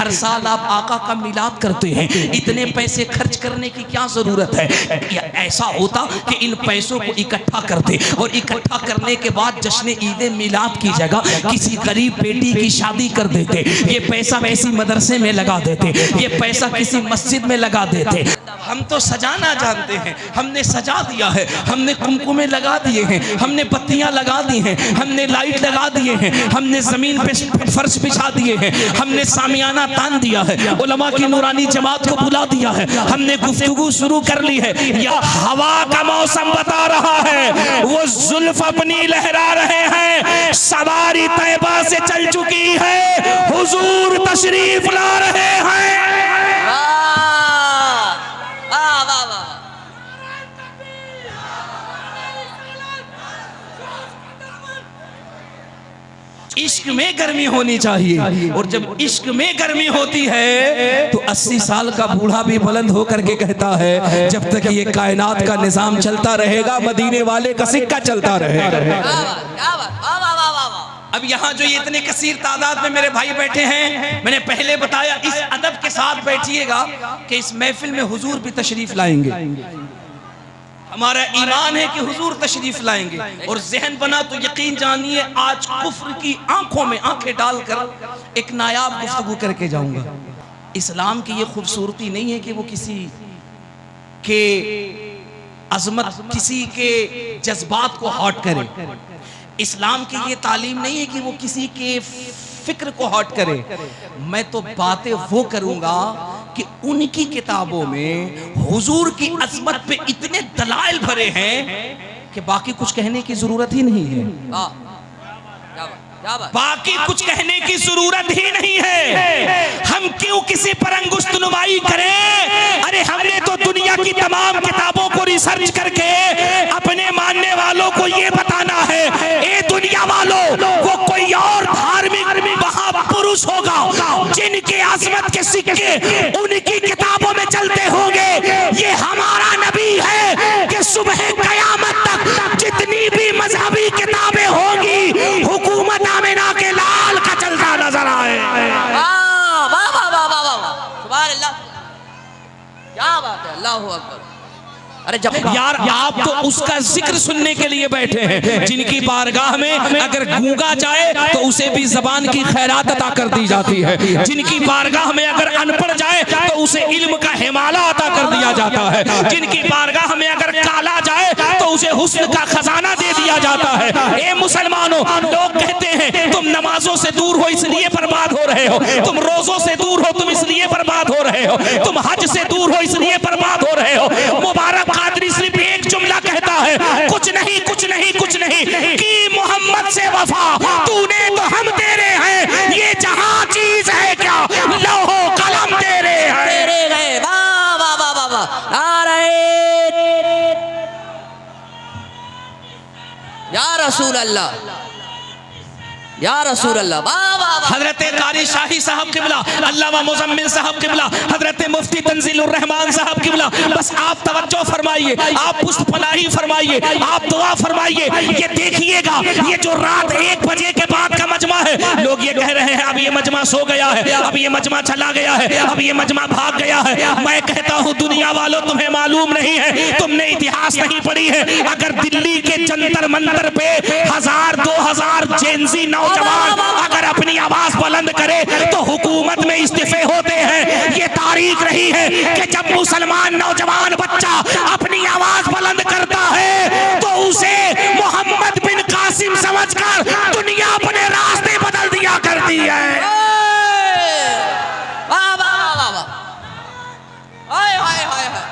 हर साल आप आका का मिलाद करते हैं, इतने पैसे खर्च करने की क्या जरूरत है? ऐसा होता कि इन पैसों को इकट्ठा करते और इकट्ठा करने के बाद जश्न ईद मिलाद की जगह किसी गरीब बेटी की शादी कर देते, ये पैसा किसी मदरसे में लगा देते, ये पैसा किसी मस्जिद में लगा देते। हम तो सजाना जानते हैं, हमने सजा दिया है, हमने कुमकुमे लगा दिए हैं, हमने पत्तियां लगा दी हैं, हमने लाइट लगा दिए हैं, हमने जमीन पे फर्श बिछा दिए हैं, हमने सामियाना तान दिया है, उलमा की नूरानी जमात को बुला दिया है, हमने गुफ्तगू शुरू कर ली है। या हवा का मौसम बता रहा है, वो जुल्फ अपनी लहरा रहे हैं, सवारी तैबा से चल चुकी है, हुजूर तशरीफ ला रहे हैं। इश्क में गर्मी होनी चाहिए, और जब इश्क में गर्मी होती है तो 80 साल का बूढ़ा भी बुलंद होकर के कहता है, जब तक ये कायनात का निजाम चलता रहेगा, मदीने वाले का सिक्का चलता रहेगा। अब यहाँ जो ये इतने कसीर तादाद में मेरे भाई बैठे हैं, मैंने पहले बताया इस अदब के साथ बैठिएगा कि इस महफिल में हुजूर भी तशरीफ लाएंगे। हमारा ईमान है कि हुजूर तशरीफ लाएंगे, और जहन बना तो यकीन जानिए आज कुफ्र की आंखों में आंखें डालकर एक नायाब गुफ्तगू करके जाऊंगा। इस्लाम की ये खूबसूरती नहीं है कि वो किसी के अजमत, किसी के जज्बात को हॉट करे। इस्लाम की ये तालीम नहीं है कि वो किसी के फिक्र को हॉट करे। मैं तो बातें वो करूंगा कि उनकी किताबों में हुजूर की अजमत पे इतने दलाइल भरे हैं कि बाकी कुछ कहने की जरूरत ही नहीं है। बाकी कुछ कहने की जरूरत ही नहीं है। हम क्यों किसी पर अंगुष्ठ नुमाई करें? अरे हमने तो दुनिया की तमाम किताबों को रिसर्च करके अपने मानने वालों को ये बताना है, ए दुनिया वालों, वो कोई और धार्मिक महापुरुष होगा जिनके अजमत के सिक्के उनकी किताबों में चलते होंगे। ये हमारा नबी है कि सुबह कयामत तक जितनी भी मजहबी किताबें होंगी, हुकूमत आमिना के लाल का चलता नजर आए। क्या बात है, अल्लाहु अकबर। अरे जब यार आप तो उसका जिक्र सुनने के लिए बैठे हैं, जिनकी बारगाह में अगर गूंगा जाए तो उसे भी जबान की खैरात अता कर दी जाती है, जिनकी बारगाह में अगर अनपढ़ जाए तो उसे इल्म का हिमाला अता कर दिया जाता है, जिनकी बारगाह में अगर काला जाए तो उसे हुस्न का खजाना दे दिया जाता है। ए मुसलमानों, लोग कहते हैं तुम नमाजों से दूर हो इसलिए बर्बाद हो रहे हो, तुम रोजों से दूर हो तुम इसलिए बर्बाद हो रहे हो, तुम हज से दूर हो इसलिए बर्बाद हो रहे हो। मुबारक कादरी सिर्फ एक जुमला कहता है, कुछ नहीं कुछ नहीं कुछ नहीं कि मोहम्मद से वफा तूने तो हम तेरे हैं, ये जहां चीज है क्या लौहो कलम तेरे हैं। तेरे गए वाह वाह वाह वाह वाह आ रहे या रसूल अल्लाह, या रसूल अल्लाह। हजरत कारी शाही साहब किबला, अल्लामा मुजम्मिल साहब किबला, हजरत मुफ्ती तंजीलुर रहमान साहब किबला, बस आप तवज्जो फरमाइए, आप पुष्पनाही फरमाइए, आप दुआ फरमाइए। ये देखिएगा, ये जो रात 1 बजे के बाद का मजमा है, लोग ये कह रहे हैं अब ये मजमा सो गया है, अब ये मजमा चला गया है, अब ये मजमा भाग गया है। मैं कहता हूँ दुनिया वालों, तुम्हें मालूम नहीं है, तुमने इतिहास नहीं पढ़ी है। अगर दिल्ली के जंतर मंतर पे 1000-2000 जेंजी नौजवान अगर अपनी आवाज बुलंद करे तो हुकूमत में इस्तीफे होते हैं। ये तारीख रही है कि जब मुसलमान नौजवान बच्चा अपनी आवाज बुलंद करता है तो उसे मोहम्मद बिन कासिम समझकर दुनिया अपने रास्ते बदल दिया करती है। वाह वाह वाह वाह, हाय हाय हाय हाय,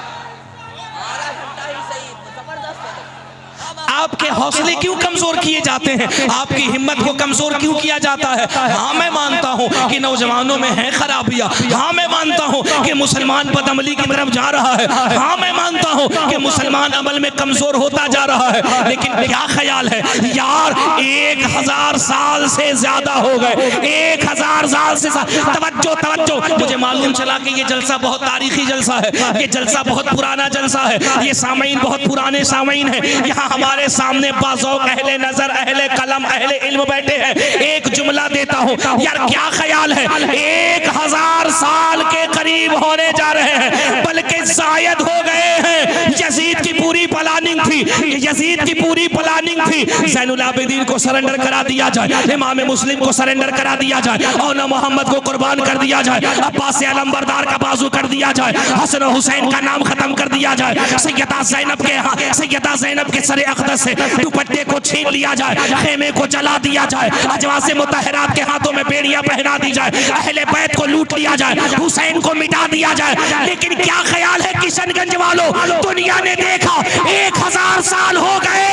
आपके हौसले क्यों कमजोर किए जाते हैं? आपकी हिम्मत को कमजोर क्यों किया जाता है? हाँ मैं मानता हूँ कि नौजवानों में है खराबियाँ, हाँ मैं मानता हूँ कि मुसलमान बदअमली की तरफ जा रहा है, हाँ मैं मानता हूँ कि मुसलमान अमल में कमजोर होता जा रहा है, लेकिन क्या ख्याल है यार, 1000 साल से ज्यादा हो गए, 1000 साल से तवज्जो तवज्जो। मुझे मालूम चला कि ये जलसा बहुत तारीखी जलसा है, ये जलसा बहुत पुराना जलसा है, ये सामीन बहुत पुराने सामीन है। यहाँ हमारे सामने बाज़ौक़ अहले नजर, अहले कलम, अहले इल्म बैठे हैं। एक जुमला देता हूँ यार, क्या ख्याल है 1000 होने जा रहे हैं, बल्कि जायद हो गए हैं। यजीद की पूरी प्लानिंग थी, यजीद की पूरी प्लानिंग थी ज़ैनुल आबिदीन को सरेंडर करा दिया जाए, इमाम मुस्लिम को सरेंडर करा दिया जाए, और मोहम्मद को कुर्बान कर दिया जाए, अब्बास अलंबरदार का बाजू कर दिया जाए, हसन हुसैन का नाम खत्म कर दिया जाए, सैयदा ज़ैनब के सरे अक़दस से दुपट्टे को छीन लिया जाए, खेमे को जला दिया जाए, अजवाज़े मुतहरात के हाथों में बेड़ियां पहना दी जाए, अहले बैत को लूट लिया जाए, हुसैन को मिटा दिया जाए। लेकिन क्या ख्याल है किशनगंज वालों, दुनिया ने देखा 1000 साल हो गए,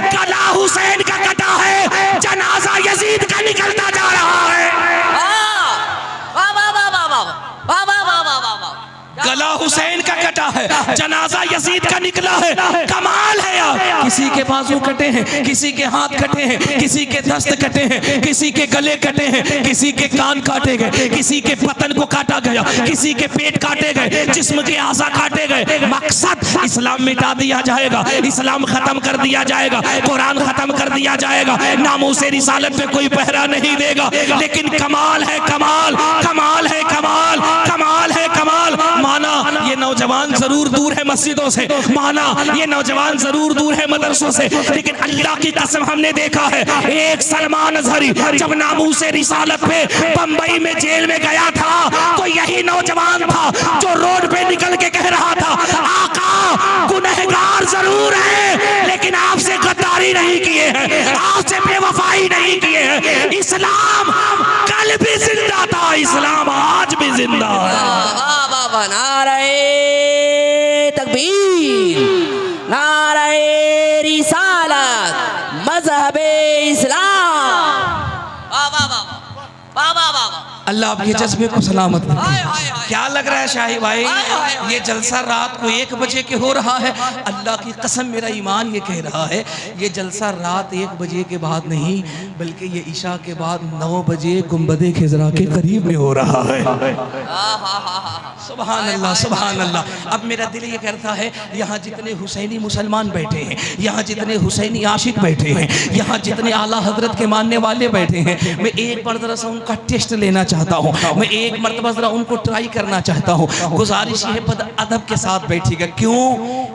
गला हुसैन का कटा है, जनाजा यजीद का निकलता जा रहा है। गला हुसैन का कटा है, जनाजा यजीद का निकला है। कमाल है यार, किसी के बाजू कटे हैं, किसी के हाथ कटे हैं, किसी के दस्त कटे हैं, किसी के गले कटे हैं, किसी के कान काटे गए, किसी के पतन को काटा गया, किसी के पेट काटे गए, जिस्म के आज़ा काटे गए। मकसद इस्लाम मिटा दिया जाएगा, इस्लाम खत्म कर दिया जाएगा, कुरान खत्म कर दिया जाएगा, नामूस रिसालत पे कोई पहरा नहीं देगा। लेकिन कमाल है कमाल, कमाल है कमाल, कमाल है कमाल। माना ये नौजवान जरूर दूर है मस्जिदों से, माना ये नौजवान जरूर दूर है मदरसों से, लेकिन अल्लाह की कसम हमने देखा है, एक सलमान अजहरी जब नामूस रिसालत पे बंबई में जेल में गया था, तो यही नौजवान था जो रोड पे निकल के कह रहा था, आका गुनहगार जरूर है लेकिन आपसे गद्दारी नहीं किए हैं, आपसे बेवफाई नहीं किए हैं। इस्लाम कल भी जिंदा था, इस्लाम आज भी जिंदा है। नारे तकबीर, नारे रिसालत, मज़हबे इस्लाम। अल्लाह आपके जज्बे को सलामत रखे। क्या लग रहा है शाही भाई, ये जलसा रात को 1 बजे के हो रहा है। अल्लाह की कसम मेरा ईमान ये कह रहा है, ये जलसा रात 1 बजे के बाद नहीं, बल्कि ये ईशा के बाद 9 बजे गुंबदे खिजरा के करीब में हो रहा है। सुभान अल्लाह, सुभान अल्लाह। अब मेरा दिल ये कहता है, यहाँ जितने हुसैनी मुसलमान बैठे हैं, यहाँ जितने हुसैनी आशिक बैठे हैं, यहाँ जितने आला हजरत के मानने वाले बैठे हैं, मैं एक बार जरा सा उनका टेस्ट लेना चाहता हूँ, मैं एक मर्तबा जरा उनको ट्राई करना चाहता हूँ। गुजारिश है बद अदब के साथ बैठिएगा। क्यों?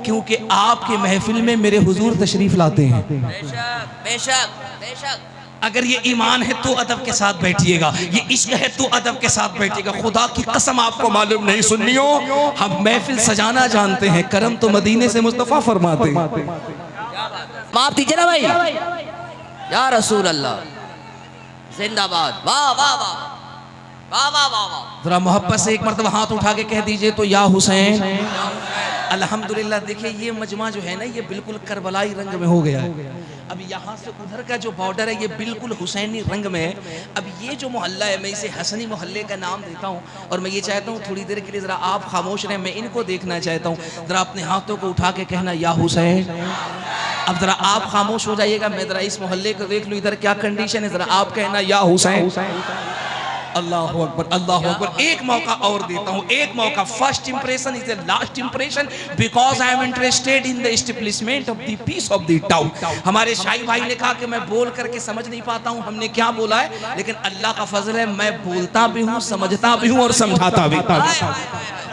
क्योंकि आपके महफिल में मेरे हुजूर तशरीफ लाते हैं। बेशक बेशक बेशक। अगर ये ईमान है तो अदब के साथ बैठिएगा, ये इश्क है तो अदब के साथ बैठिएगा। खुदा की कसम आपको मालूम नहीं सुन्नियों, हम महफिल सजाना जानते हैं, करम तो मदीने से मुस्तफ़ा फरमाते हैं। माफ दीजिए ना भाई, या रसूल अल्लाह जिंदाबाद। वाह वाह वाह वाह वाह वाह। जरा मोहब्बत से एक मरतबा हाथ उठा के कह दीजिए तो, या हुसैन। अल्हम्दुलिल्लाह। देखिए ये मजमा जो है ना, ये बिल्कुल करबलाई रंग में हो गया है। अब यहाँ से उधर का जो बॉर्डर है ये बिल्कुल हुसैनी रंग में है। अब ये जो मोहल्ला है, मैं इसे हसनी मोहल्ले का नाम देता हूँ, और मैं ये चाहता हूँ थोड़ी देर के लिए ज़रा आप खामोश रहें, मैं इनको देखना चाहता हूँ। ज़रा अपने हाथों को उठा के कहना, या हुसैन। अब ज़रा आप खामोश हो जाइएगा, मैं ज़रा इस मोहल्ले को देख लूँ इधर क्या कंडीशन है, ज़रा आप कहना, या हुसैन। अल्लाह अकबर, अल्लाह अकबर। एक मौका और देता हूँ, एक मौका। First impression is the last impression, because I am interested in the establishment of the peace of the town. हमारे शाही भाई ने कहा कि मैं बोल करके समझ नहीं पाता हूँ हमने क्या बोला है, लेकिन अल्लाह का फजल है, मैं बोलता भी हूँ, समझता भी हूँ और समझाता भी हूँ,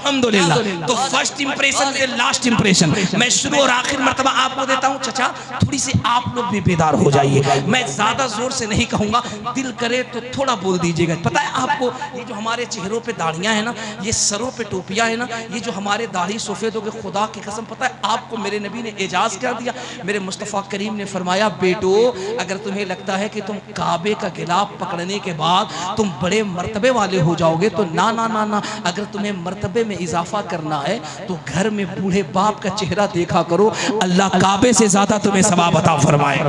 अल्हम्दुलिल्लाह। तो first impression is the last impression. मैं शुरू और आखिर मर्तबा आपको देता हूँ। चचा थोड़ी सी आप लोग भी बेदार हो जाइए, मैं ज्यादा जोर से नहीं कहूँगा, दिल करे तो थोड़ा बोल दीजिएगा। पता है आपको, ये जो हमारे चेहरों पे दाढ़ियां हैं ना, ये सरों पे टोपियां है ना, ये जो हमारे दाढ़ी सफ़ेद हो गए, खुदा की कसम पता है आपको मेरे नबी ने एजाज़ क्या दिया? मेरे मुस्तफ़ा करीम ने फरमाया, बेटो अगर तुम्हें लगता है कि तुम काबे का गिलाफ पकड़ने के बाद तुम बड़े मर्तबे वाले हो जाओगे, तो ना ना ना ना, अगर तुम्हें मर्तबे में इजाफा करना है तो घर में बूढ़े बाप का चेहरा देखा करो, अल्लाह काबे से ज्यादा तुम्हें सवाब अता फरमाए।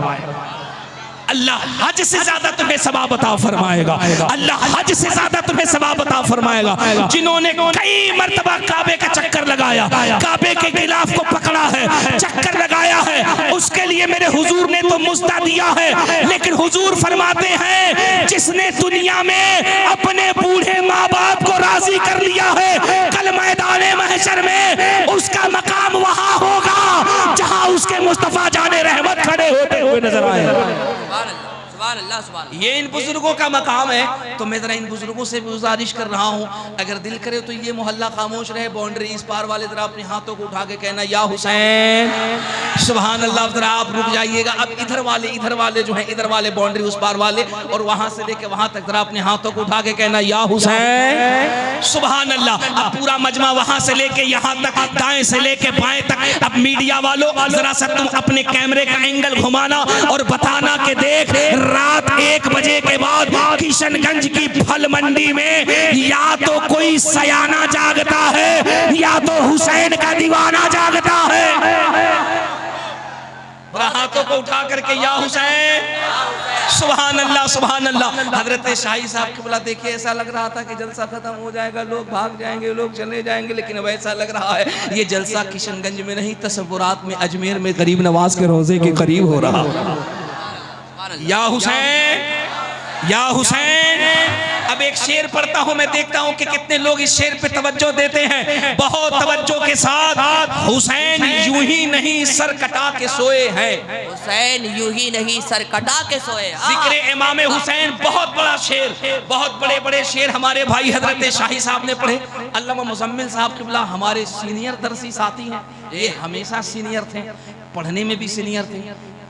अल्लाह हज से ज्यादा तुम्हें सवाब अता फरमाएगा, अल्लाह हज से ज्यादा तुम्हें सवाब अता फरमाएगा। जिन्होंने कई मर्तबा काबे का चक्कर लगाया, काबे के गिलाफ को पकड़ा है, चक्कर लगाया है, उसके लिए मेरे हुजूर ने तो मुस्ता दिया है। लेकिन हुजूर फरमाते हैं, जिसने दुनिया में अपने बूढ़े माँ बाप को राजी कर लिया है, कल मैदाने महशर में उसका मकाम वहां होगा जहां उसके मुस्तफा जाने रहमत खड़े होते हुए नजर आए। सुभान अल्लाह सुभान अल्लाह। ये इन बुजुर्गों का मकाम है। तो मैं जरा इन बुजुर्गों से भी गुजारिश कर रहा हूँ, अगर दिल करे तो ये मोहल्ला खामोश रहे, बाउंड्री इस पार वाले जरा अपने हाथों को उठा के कहना या हुसैन। सुभान अल्लाह। जरा आप रुक जाइएगा। अब इधर वाले जो हैं, इधर वाले बाउंड्री उस पार वाले, और वहां से लेके वहां तक जरा अपने हाथों को उठा के कहना या हुसैन। सुभान अल्लाह। अब पूरा मजमा वहां से लेके यहाँ तक, दाएं से लेके बाएं तक। अब मीडिया वालों जरा सा तुम अपने कैमरे का एंगल घुमाना और बताना कि देख, रात 1 बजे के बाद किशनगंज की फल मंडी में या तो कोई सयाना जागता है या तो हुसैन का दीवाना जागता है। हाथों को उठा करके या हुसैन। सुभान अल्लाह सुभान अल्लाह। हजरत शाही साहब क़िबला देखिए, ऐसा लग रहा था कि जलसा खत्म हो जाएगा, लोग भाग जाएंगे, लोग चले जाएंगे, लेकिन अब ऐसा लग रहा है ये जलसा किशनगंज में नहीं, तसव्वुरात में अजमेर में गरीब नवाज के रोजे के करीब हो रहा। या हुसैन या हुसैन। अब एक शेर पढ़ता हूं, मैं देखता हूं कि कितने लोग इस शेर पे तवज्जो देते हैं, बहुत तवज्जो के साथ। हुसैन यूं ही नहीं सर कटा के सोए हैं। हुसैन यूं ही नहीं सर कटा के सोए। जिक्र इमाम हुसैन, बहुत बड़ा शेर, बहुत बड़े बड़े शेर हमारे भाई हजरत शाही साहब ने पढ़े। अल्लामा मुज़म्मिल साहब क़िबला हमारे सीनियर दरसी साथी हैं, ये हमेशा सीनियर थे, पढ़ने में भी सीनियर थे,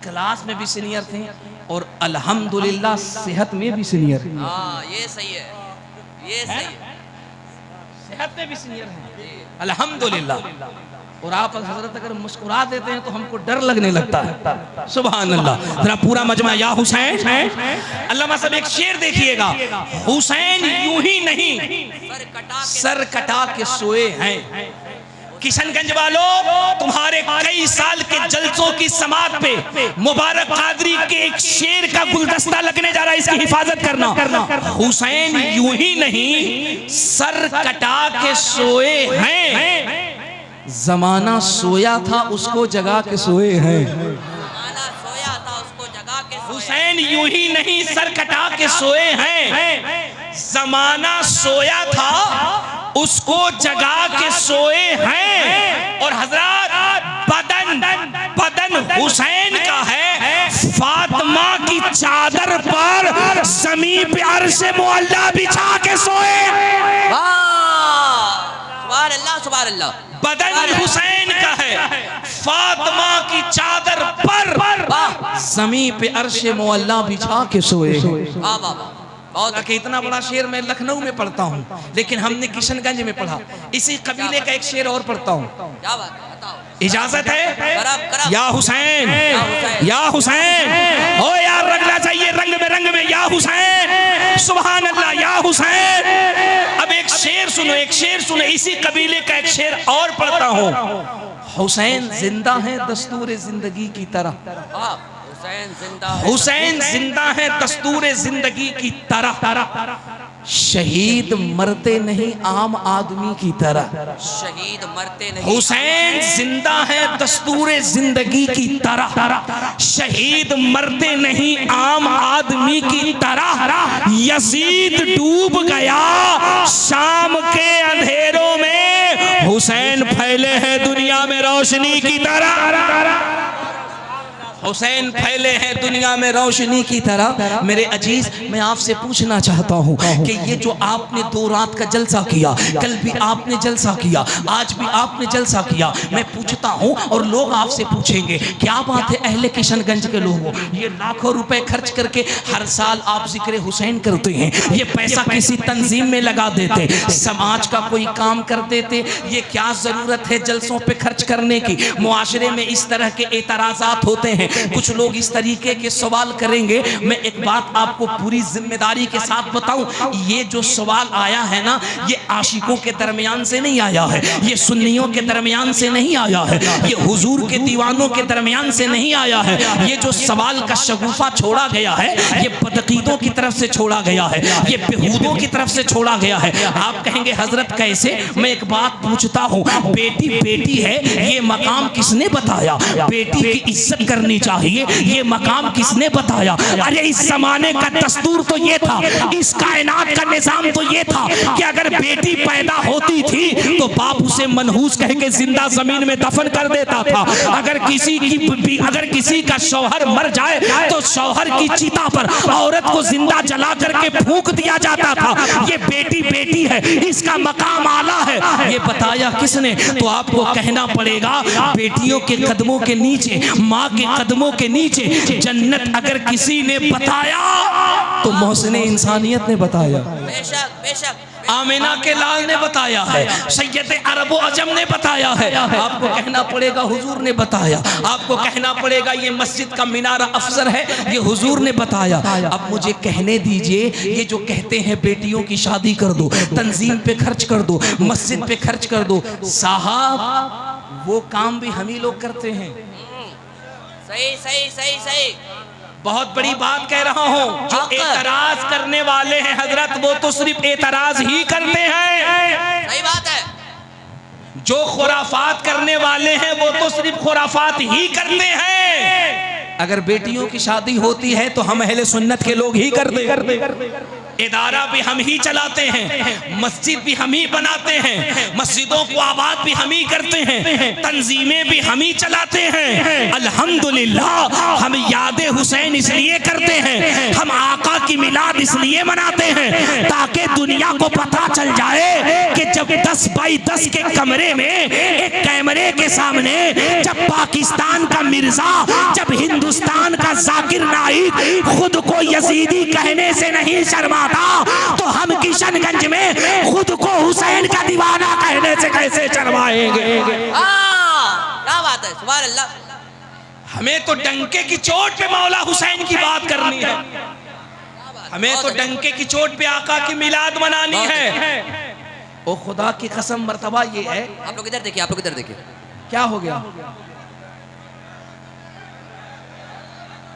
क्लास में भी सीनियर थे, और अल्हम्दुलिल्लाह सेहत में भी सीनियर है। हाँ ये सही है, ये सही है, सेहत में भी सीनियर है अल्हम्दुलिल्लाह। और आप हजरत अगर मुस्कुरा देते हैं तो हमको डर लगने लगता है। सुभान अल्लाह। जरा पूरा मजमा या हुसैन। अल्लामा साहब एक शेर देखिएगा, हुसैन यूं ही नहीं सर कटा के सोए हैं। किशनगंज वालों, तुम्हारे कई साल के जलसों की समात पे मुबारक कादरी के एक शेर का गुलदस्ता लगने जा रहा है, इसकी हिफाजत करना। हुसैन यूं ही नहीं सर कटा के सोए हैं, जमाना सोया था उसको जगा के सोए हैं। सोया था उसको जगा के सोए। हुसैन यूं ही नहीं सर कटा के सोए हैं, जमाना सोया था उसको जगा के सोए हैं। और हजरत बदन हुसैन का है, फातिमा की चादर पर ज़मीन पे अर्श मुअल्ला बिछा के सोए। सुभान अल्लाह सुभान अल्लाह। बदन हुसैन का है, फातिमा की चादर पर ज़मीन पे अर्श मुअल्ला बिछा के सोए। वाह वाह। और इतना बड़ा शेर मैं लखनऊ में पढ़ता हूँ, लेकिन हमने किशनगंज में पढ़ा। इसी कबीले का एक शेर और पढ़ता हूँ, क्या बात है, बताओ। इजाजत है? करब। या हुसैन या हुसैन। ओ यार रंगना चाहिए, रंग में या हुसैन। सुभान अल्लाह या हुसैन। अब एक शेर सुनो, इसी कबीले का एक शेर और पढ़ता हूँ। हुसैन जिंदा है दस्तूर जिंदगी की तरह। हुसैन जिंदा है दस्तूर जिंदगी की तरह, शहीद मरते नहीं आम आदमी की तरह। शहीद मरते नहीं। हुसैन जिंदा है दस्तूर जिंदगी की तरह, शहीद मरते नहीं आम आदमी की तरह। यजीद डूब गया शाम के अंधेरों में, हुसैन फैले हैं दुनिया में रोशनी की तरह। हुसैन फैले हैं दुनिया में रोशनी की तरह। मेरे अजीज, मैं आपसे पूछना चाहता हूँ कि ये जो आपने 2 रात का जलसा किया, कल भी आपने जलसा किया, आज भी आपने जलसा किया, मैं पूछता हूँ और लोग आपसे पूछेंगे, क्या बात है अहले किशनगंज के लोगों, ये लाखों रुपए खर्च करके हर साल आप जिक्र हुसैन करते हैं, ये पैसा किसी तंजीम में लगा देते, समाज का कोई काम कर देते, ये क्या जरूरत है जलसों पे खर्च करने की? मुआशरे में इस तरह के एतराजात होते हैं, कुछ लोग इस तरीके के सवाल करेंगे। मैं एक बात आपको पूरी जिम्मेदारी के साथ बताऊं, ये जो सवाल आया है ना, ये आशिकों के दरमियान से नहीं आया है, ये सुन्नियों के दरमियान से नहीं आया है, ये हुजूर के दीवानों के दरमियान से नहीं आया है। ये जो सवाल का शगुफा छोड़ा गया है, ये बदअकीदों की तरफ से छोड़ा गया है, ये बेहूदों की तरफ से छोड़ा गया है। आप कहेंगे हजरत कैसे? मैं एक बात पूछता हूँ, बेटी बेटी है, ये मकाम किसने बताया? बेटी की इज्जत करनी चाहिए, ये मकाम किसने बताया? अरे इस जमाने का दस्तूर तो ये था, इस कायनात का निजाम तो ये था कि अगर बेटी पैदा होती थी तो बाप उसे मनहूस कह के जिंदा जमीन में दफन कर देता था। अगर किसी का शौहर मर जाए तो शौहर की चिता पर औरत को जिंदा जला करके फूंक दिया जाता था। ये बेटी बेटी है, इसका मकाम आला है, ये बताया किसने? तो आपको कहना पड़ेगा बेटियों के कदमों के नीचे, माँ के कदमों के नीचे जन्नत अगर किसी ने बताया तो मोहसिने इंसानियत ने बताया। बेशक बेशक आमिना के लाल ने बताया है, सैयद अरब व अजम ने बताया है। आपको कहना पड़ेगा हुजूर ने बताया, आपको कहना पड़ेगा ये मस्जिद का मीनारा अफसर है, ये हुजूर ने बताया। अब मुझे कहने दीजिए, ये जो कहते हैं बेटियों की शादी कर दो, तंजीम पे खर्च कर दो, मस्जिद पे खर्च कर दो, साहब वो काम भी हम ही लोग करते हैं। सही सही सही सही बहुत बड़ी बात कह रहा हूं। जो एतराज करने वाले हैं हजरत, वो तो सिर्फ एतराज ही करते हैं। सही बात है। जो खुराफात करने वाले हैं वो तो सिर्फ खुराफात ही करते हैं। अगर बेटियों की शादी होती है तो हम अहले सुन्नत के लोग ही करते। इदारा भी हम ही चलाते हैं, मस्जिद भी हम ही बनाते हैं, मस्जिदों को आबाद भी हम ही करते हैं, तंजीमें भी हम ही चलाते हैं। अल्हम्दुलिल्लाह हम यादे हुसैन इसलिए करते हैं, हम आका की मिलाद इसलिए मनाते हैं ताकि दुनिया को पता चल जाए कि जब 10 बाई 10 के कमरे में एक कैमरे के सामने जब पाकिस्तान का मिर्जा, जब हिंदुस्तान का जाकिर नाइक खुद को यजीदी कहने से नहीं शर्मा तो हम किशनगंज में खुद को हुसैन का दीवाना कहने से कैसे शर्माएंगे? क्या बात है, सुभान अल्लाह। हमें तो डंके की चोट पे मौला हुसैन की बात करनी है, हमें तो डंके की चोट पे आका की मिलाद मनानी है। ओ खुदा की कसम, मर्तबा ये है। आप लोग इधर देखिए, आप लोग इधर देखिए। क्या हो गया?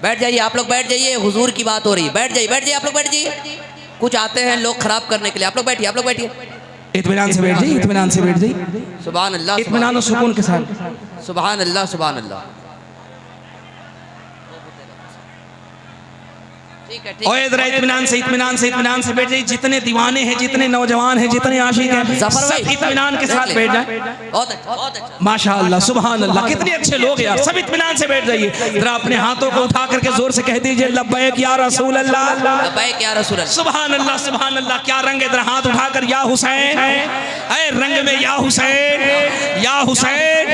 बैठ जाइए, आप लोग बैठ जाइए, हुजूर की बात हो रही है। बैठ जाइए, बैठ जाइए, आप लोग बैठ जाइए। कुछ आते हैं लोग खराब करने के लिए। आप लोग बैठिए, आप लोग बैठिए। इत्मीनान से बैठ जाइए, इत्मीनान से बैठ जाइए, सुभान अल्लाह, इत्मीनान और सुकून के साथ। सुभान अल्लाह, सुभान अल्लाह। ठीक है, ठीक है। इत्मीनान से, इत्मीनान से, इत्मीनान से बैठ जाइए। जितने दीवाने हैं, जितने नौजवान हैं, जितने आशिक हैं, सब इत्मीनान के साथ बैठ जाए। बहुत अच्छा, बहुत अच्छा। माशाअल्लाह, सुभान अल्लाह, कितने अच्छे लोग यार। सब इत्मीनान से बैठ जाइए। जरा अपने हाथों को उठा करके जोर से कह दीजिए लब्बैक या रसूल अल्लाह, लब्बैक या रसूल अल्लाह। सुभान अल्लाह, सुभान अल्लाह। क्या रंग है? जरा हाथ उठाकर या हुसैन, ऐ रंग में या हुसैन, या हुसैन,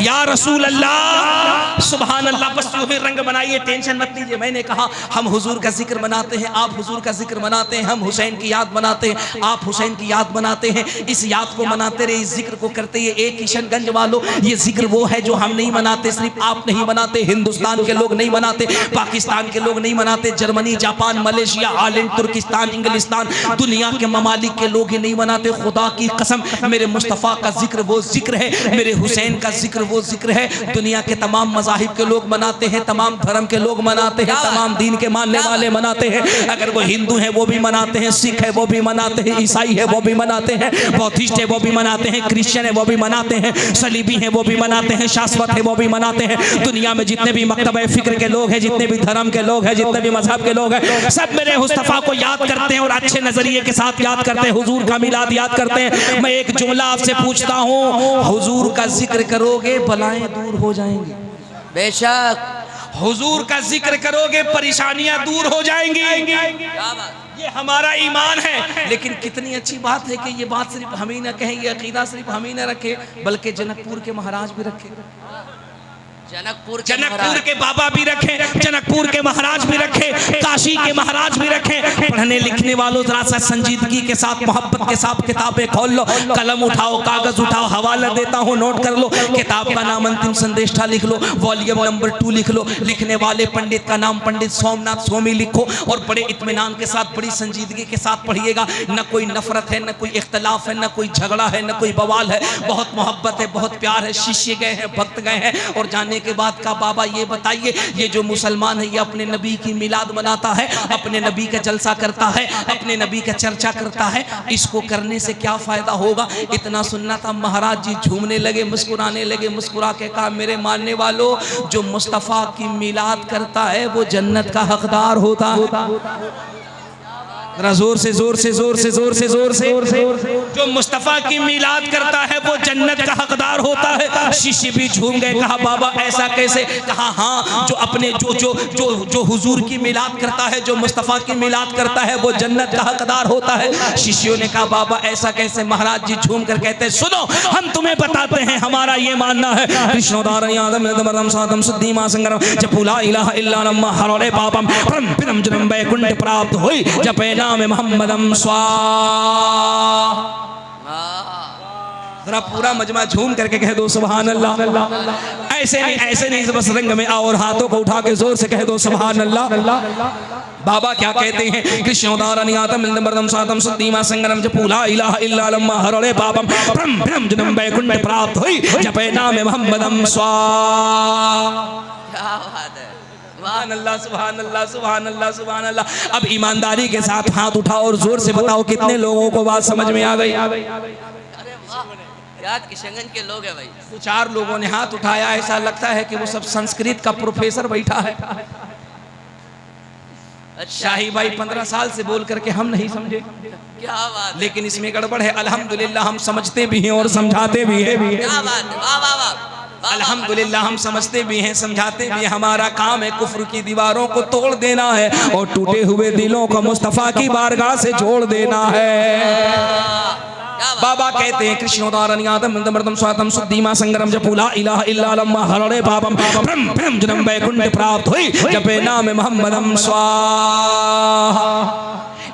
या रसूल अल्लाह, सुभान अल्लाह। बस यूं ही रंग बनाइए, टेंशन मत लीजिए। मैंने कहा हम हुजूर का जिक्र मनाते हैं, आप हुजूर का जिक्र मनाते हैं, हम हुसैन की याद मनाते हैं, आप हुसैन की याद मनाते हैं। इस याद को मनाते रहे, इस जिक्र को करते हैं। एक किशनगंज वालों, ये जिक्र वो है जो हम नहीं मनाते, सिर्फ आप नहीं मनाते, हिंदुस्तान के लोग नहीं मनाते, पाकिस्तान के लोग नहीं मनाते, जर्मनी, जापान, मलेशिया, आयरलैंड, तुर्किस्तान, इंग्लिस्तान, दुनिया के ममालिक के लोग ये नहीं मनाते। खुदा की कसम, मेरे मुस्तफ़ा का जिक्र वो जिक्र है, मेरे हुसैन का जिक्र वो जिक्र है। दुनिया के तमाम मज़ाहिब के लोग मनाते हैं, तमाम धर्म के लोग मनाते हैं, तमाम दीन के मानने वाले मनाते हैं। अगर वो हिंदू है वो भी मनाते हैं, सिख है वो भी मनाते हैं, ईसाई है वो भी मनाते हैं, बौद्धिस्ट है वो भी मनाते हैं, क्रिश्चियन है वो भी मनाते हैं, सलीबी है वो भी मनाते हैं, शाश्वत है वो भी मनाते हैं। दुनिया में जितने भी मकतबे फिक्र के लोग हैं, जितने भी धर्म के लोग हैं, जितने भी मजहब के लोग हैं, सब मेरे मुस्तफ़ा को याद करते हैं और अच्छे नजरिए के साथ याद करते हैं, हुजूर का मिलाद याद करते हैं। मैं एक जुमला आपसे पूछता हूँ, हुजूर का जिक्र करोगे बलाएं दूर हो जाएंगी। बेशक। हुजूर का जिक्र करोगे परेशानियां दूर हो जाएंगी। ये हमारा ईमान है। लेकिन कितनी अच्छी बात है कि ये बात सिर्फ हम ही ना कहें, ये अकीदा सिर्फ हम ही ना रखे, बल्कि जनकपुर के महाराज भी रखे, जनकपुर के बाबा भी रखे, जनकपुर के महाराज भी रखे, काशी के महाराज भी रखे। पढ़ने लिखने वालों जरा सा संजीदगी के साथ, मोहब्बत के साथ किताबें खोल लो, कलम उठाओ, कागज उठाओ, हवाला देता हूँ, नोट कर लो। किताब का नाम अंतिम संदेष्टा लिख लो, वॉल्यूम नंबर 2 लिख लो। लिखने वाले पंडित का नाम पंडित सोमनाथ स्वामी लिखो और बड़े इत्मीनान के साथ, बड़ी संजीदगी के साथ पढ़िएगा। न कोई नफरत है, न कोई इख्तलाफ है, न कोई झगड़ा है, न कोई बवाल है। बहुत मोहब्बत है, बहुत प्यार है। शिष्य गए हैं, भक्त गए हैं और जाने जाने के बाद कहा बाबा ये बताइए, ये जो मुसलमान है ये अपने नबी की मिलाद मनाता है, अपने नबी का जलसा करता है, अपने नबी का चर्चा करता है, इसको करने से क्या फायदा होगा? इतना सुनना था, महाराज जी झूमने लगे, मुस्कुराने लगे। मुस्कुरा के कहा मेरे मानने वालों, जो मुस्तफ़ा की मिलाद करता है वो जन्नत का हकदार होता है। जोर से जोर से जोर से जोर से जोर से जो मुस्तफ़ा की मिलाद करता है वो जन्नत का हकदार होता है। शिष्य भी झूम गए। कहा बाबा ऐसा कैसे? कहा हाँ, जो अपने जो जो जो जो हुजूर की मिलाद करता है, जो मुस्तफ़ा की मिलाद करता है वो जन्नत का हकदार होता है। शिष्यों ने कहा बाबा ऐसा कैसे? महाराज जी झूम कर कहते हैं सुनो, हम तुम्हें बताते हैं, हमारा ये मानना है प्राप्त हुई जपे नाम मोहम्मदम स्वाहा। जरा पूरा मजमा झूम करके कह दो सुभान अल्लाह। ऐसे नहीं बस रंग में आओ और हाथों को उठा के जोर से कह दो सुभान अल्लाह। बाबा क्या कहते हैं? कृष्णोदारनियातम मर्दम सातम सुद्धीमा संगरम जपूला इलाहा इल्ला लम्मा हरले पापम ब्रह्म जन्म वैकुंठ प्राप्त हुई जपे नाम मोहम्मदम स्वाहा। क्या बात है, सुभान अल्लाह सुभान अल्लाह सुभान अल्लाह सुभान अल्लाह। अब ईमानदारी के साथ हाथ उठाओ और जोर से बताओ कितने लोगों को बात समझ में आ गई? अरे वाह, यार किशनगंज के लोग हैं भाई। तो 4 लोगों ने हाथ उठाया, ऐसा लगता है कि वो सब संस्कृत का प्रोफेसर बैठा है। शाही भाई 15 साल से बोल करके हम नहीं समझे, क्या बात, लेकिन इसमें गड़बड़ है। अल्हम्दुलिल्लाह हम समझते भी हैं और समझाते भी हैं। क्या बात है, वाह वाह वाह। अल्हम्दुलिल्लाह हम समझते भी हैं, समझाते भी हैं। हमारा काम है कुफ्र की दीवारों को तोड़ देना है और टूटे हुए दिलों को मुस्तफ़ा की बारगाह से जोड़ देना है। बाबा कहते हैं कृष्णोदारनियातम मर्दम स्वातम सुद्धीमा संगरम जपूला इलाहा इल्ला लम्मा हरणे पापम ब्रह्म जन्म वैकुंठ प्राप्त हुई जपे नाम मोहम्मदम स्वाहा।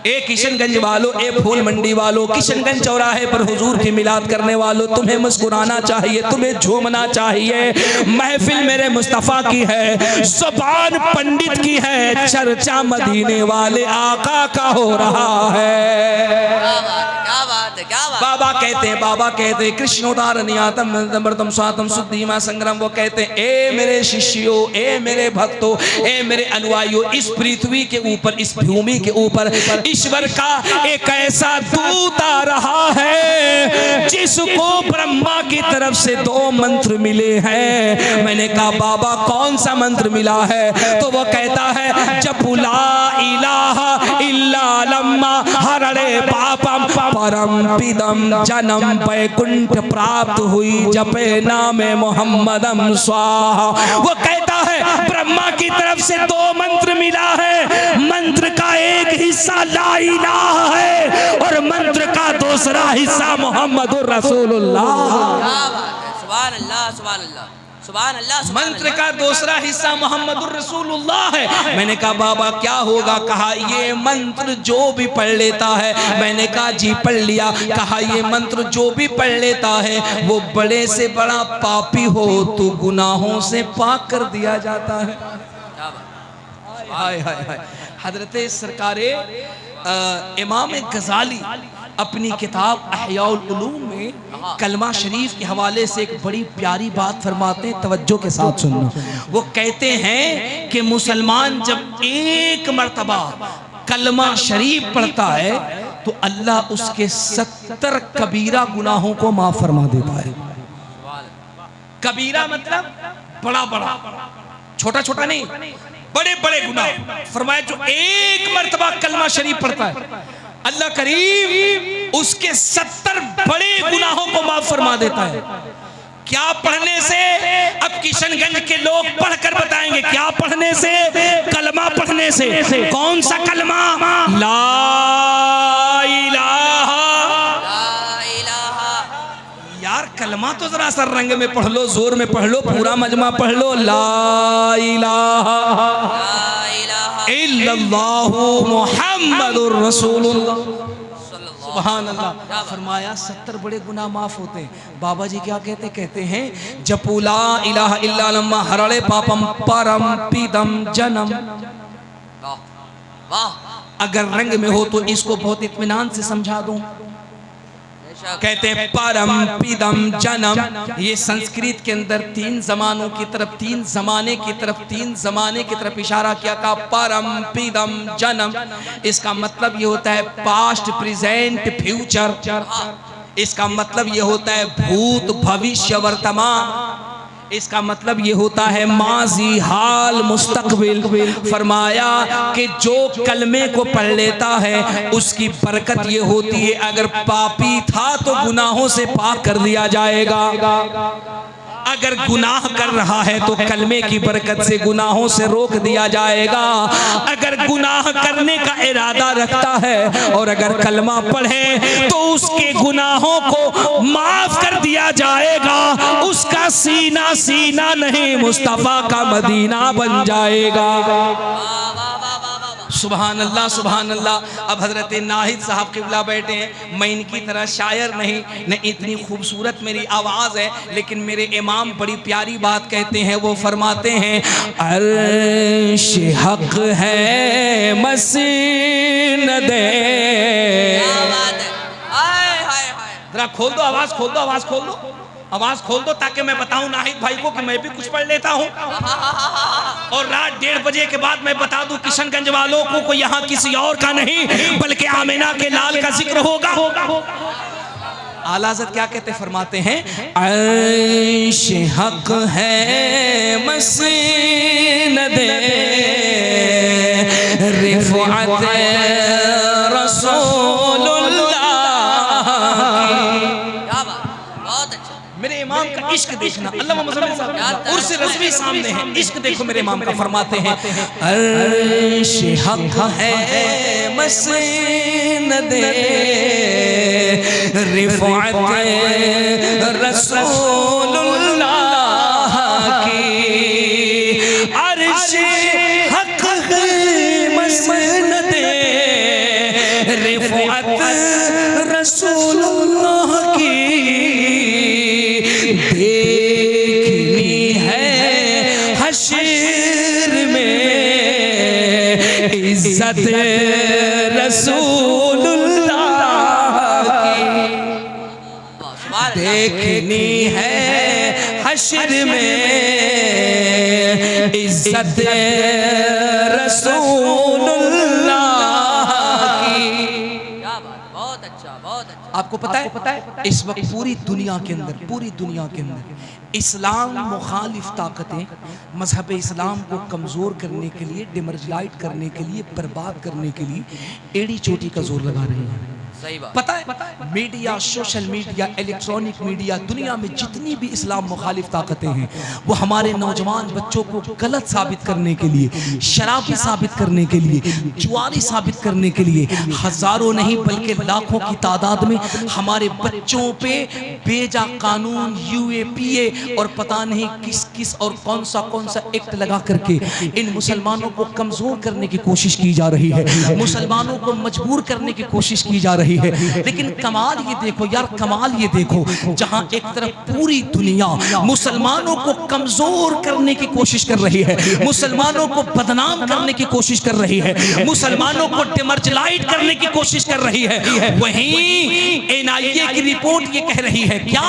ए किशनगंज वालों, ए फूल मंडी वालों, किशनगंज चौराहे पर हुजूर की मिलाद करने वालों, तुम्हें मुस्कुराना चाहिए, तुम्हें झूमना चाहिए। महफिल मेरे मुस्तफ़ा की है, ज़ुबान पंडित की है, चर्चा मदीने वाले आका का हो रहा है। बाबा कहते हैं कृष्णोदारनियातम मर्दम स्वातम सुद्धीमा संग्राम। वो कहते हैं ए मेरे शिष्यों, ए मेरे भक्तों, ए मेरे अनुयायियों, इस पृथ्वी के ऊपर, इस भूमि के ऊपर ईश्वर का एक ऐसा दूत आ रहा है जिसको ब्रह्मा की तरफ से 2 मंत्र मिले हैं। मैंने कहा बाबा कौन सा मंत्र मिला है? तो वो कहता है जपुला इलाहा इल्ला लम्मा हरणे पापम परम पिदम जन्म वैकुंठ प्राप्त हुई जपे नाम मोहम्मदम स्वाहा। वो कहता है ब्रह्मा की तरफ से 2 मंत्र मिला है, मंत्र का एक हिस्सा ला इलाहा है और मंत्र का दूसरा हिस्सा मोहम्मदुर रसूलुल्लाह। सुभान अल्लाह सुभान अल्लाह सुभान अल्लाह। मंत्र का दूसरा हिस्सा मोहम्मदुर रसूलुल्लाह है। मैंने कहा बाबा क्या होगा? कहा ये मंत्र जो भी पढ़ लेता है। मैंने कहा जी पढ़ लिया। कहा ये मंत्र जो भी पढ़ लेता है वो बड़े से बड़ा पापी हो तो गुनाहों से पाक कर दिया जाता है। हाय हाय हाय। हजरत सरकारे इमाम गजाली अपनी किताब अहयाउल उलूम में कलमा शरीफ के हवाले से एक बड़ी प्यारी बात फरमाते हैं, तवज्जो के साथ सुनना। वो कहते हैं कि मुसलमान जब एक मर्तबा कलमा शरीफ पढ़ता है तो अल्लाह उसके 70 कबीरा गुनाहों को माफ फरमा देता है। कबीरा मतलब बड़ा बड़ा, छोटा छोटा नहीं, बड़े बड़े गुनाह। फरमाया जो एक मर्तबा कलमा शरीफ पढ़ता है अल्लाह करीम उसके 70 बड़े गुनाहों को माफ फरमा देता है। क्या पढ़ने से? अब किशनगंज के लोग पढ़कर बताएंगे क्या पढ़ने से? कलमा पढ़ने से। कौन सा कलमा? ला इलाहा। यार कलमा तो जरा सर रंग में पढ़ लो, जोर में पढ़ लो, पूरा मजमा पढ़ लो। ला इलाहा इल्लल्लाहु मुहम्मदुर रसूलुल्लाह। सुभान अल्लाह। फरमाया 70 बड़े गुनाह माफ होते हैं। बाबा जी क्या कहते हैं जपुला इलाहा इल्ला लम्मा हरणे पापम परम पिदम जन्म। वाह। अगर रंग में हो तो इसको बहुत इत्मीनान से समझा दूं। कहते हैं परम पिदम जन्म। ये संस्कृत के अंदर तीन जमानों की तरफ, तीन जमाने की तरफ, तीन जमाने की तरफ इशारा किया था। परम पिदम जन्म, इसका मतलब ये होता है पास्ट प्रेजेंट फ्यूचर। इसका मतलब ये होता है भूत भविष्य वर्तमान। इसका मतलब ये होता है माजी हाल मुस्तकबिल। फरमाया कि जो कलमे को पढ़ लेता है उसकी बरकत ये होती है, अगर पापी था तो गुनाहों से पाक कर दिया जाएगा, अगर गुनाह कर रहा है तो कलमे की बरकत से गुनाहों से रोक दिया जाएगा, अगर गुनाह करने का इरादा रखता है और अगर कलमा पढ़े तो उसके गुनाहों को माफ कर दिया जाएगा, उसका सीना सीना नहीं मुस्तफा का मदीना बन जाएगा। सुभान अल्लाह सुभान अल्लाह। अब हजरत नाहिद साहब किबला बैठे हैं। मैं इनकी तरह शायर नहीं, न इतनी खूबसूरत मेरी आवाज़ है, लेकिन मेरे इमाम बड़ी प्यारी बात कहते हैं। वो फरमाते हैं अर्श हक है मसीन दे। जरा खोल दो आवाज़, खोल दो आवाज़, खोल दो आवाज़, खोल दो, ताकि मैं बताऊं नाहिद भाई को कि मैं भी कुछ पढ़ लेता हूं। और रात 1:30 बजे के बाद मैं बता दूं किशनगंज वालों को यहाँ किसी और का नहीं बल्कि आमिना के लाल का जिक्र होगा। आला हज़रत क्या कहते फरमाते हैं अर्श हक है मसीन दे रिफ़अत रसूलुल्लाह। मेरे इमाम का इश्क देखना, अल्लामा मुज़म्मिल साहब उर्स रज़वी सामने है, इश्क देखो मेरे इमाम का। फरमाते हैं अर्श हक है मसीन दे रिफ़अत रसूलुल्लाह की। अर्श हक है मसीन दे रिफ़अत रसूलुल्लाह की। देखनी है हश्र में इज्जत रसूलुल्लाह की। देखनी है हश्र में इज्जत रसूलुल्लाह की। बहुत अच्छा, बहुत अच्छा। आपको पता है इस वक्त पूरी दुनिया के अंदर इस्लाम मुखालिफ ताकतें मजहब इस्लाम को कमज़ोर करने के लिए, डिमर्जलाइट करने के लिए, बर्बाद करने के लिए एड़ी चोटी का जोर लगा रही है। सही बात। पता है media, social media, electronic media, दुनिया में जितनी भी इस्लाम मुखालिफ ताकतें हैं वो हमारे नौजवान बच्चों को गलत साबित करने के लिए, शराबी साबित करने के लिए, जुआरी साबित करने के लिए हजारों नहीं बल्कि लाखों की तादाद में हमारे बच्चों पे बेजा कानून, UAPA और पता नहीं किस किस और कौन सा एक्ट लगा करके इन मुसलमानों को कमजोर करने की कोशिश की जा रही है, मुसलमानों को मजबूर करने की कोशिश की जा रही है। लेकिन कमाल ये देखो यार, कमाल ये देखो, जहां एक तरफ पूरी दुनिया मुसलमानों को कमजोर करने की कोशिश कर रही है, मुसलमानों को बदनाम करने की कोशिश कर रही है, मुसलमानों को डिमर्जलाइट करने की कोशिश कर रही है, वहीं NIA की रिपोर्ट ये कह रही है क्या?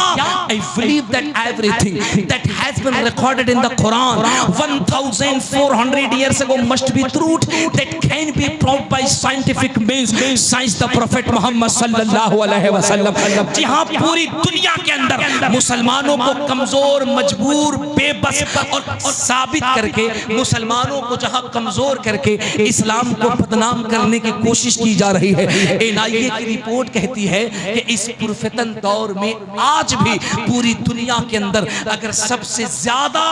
I believe that everything that has been recorded in the Quran 1400 years ago must be truth that can be proved by scientific means. Science, the Prophet Muhammad सल्लल्लाहु अलैहि वसल्लम। जहां पूरी दुनिया के अंदर मुसलमानों को कमजोर, मजबूर, बेबस और साबित करके, मुसलमानों को जहां कमजोर करके इस्लाम को बदनाम करने की कोशिश की जा रही है। NIA की रिपोर्ट कहती है कि इस पुरफितन दौर में आज भी पूरी दुनिया के अंदर अगर सबसे ज्यादा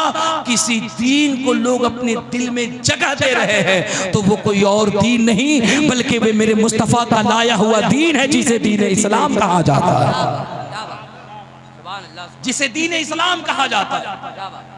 किसी दीन को लोग अपने दिल में जगह दे रहे हैं तो वो कोई और दीन नहीं बल्कि वे मेरे मुस्तफा का लाया हुआ दीन है, जिसे दीन इस्लाम कहा जाता है। जिसे दीन इस्लाम कहा जाता है।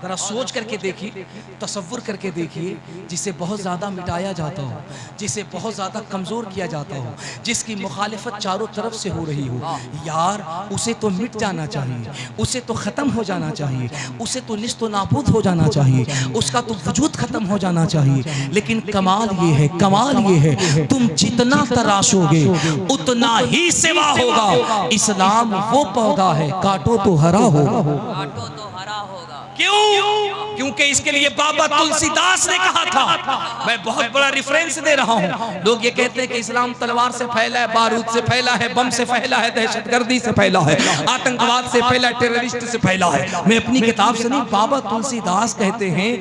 जरा सोच करके देखिए, तसव्वुर करके देखिए, जिसे बहुत ज़्यादा मिटाया जाता हो, जिसे बहुत ज़्यादा कमज़ोर किया जाता हो, जिसकी मुखालिफत चारों तरफ से हो रही हो, यार उसे तो मिट जाना चाहिए, उसे तो ख़त्म हो जाना चाहिए, उसे तो निस्तो नाबूद हो जाना चाहिए, उसका तो वजूद ख़त्म हो जाना चाहिए। लेकिन कमाल ये है, कमाल ये है, तुम जितना तराशोगे उतना ही सिवा होगा। इस्लाम वो पौधा है, काटो तो हरा होगा। काटो तो हरा होगा। क्यों? क्योंकि इसके लिए बाबा तुलसीदास ने कहा था। मैं बहुत बड़ा रेफरेंस दे रहा हूँ। लोग ये कहते हैं कि इस्लाम तलवार से फैला है, बारूद से फैला है, बम से फैला है, दहशतगर्दी से फैला है, आतंकवाद से फैला, टेररिस्ट से फैला है। मैं अपनी किताब से नहीं, बाबा तुलसीदास कहते हैं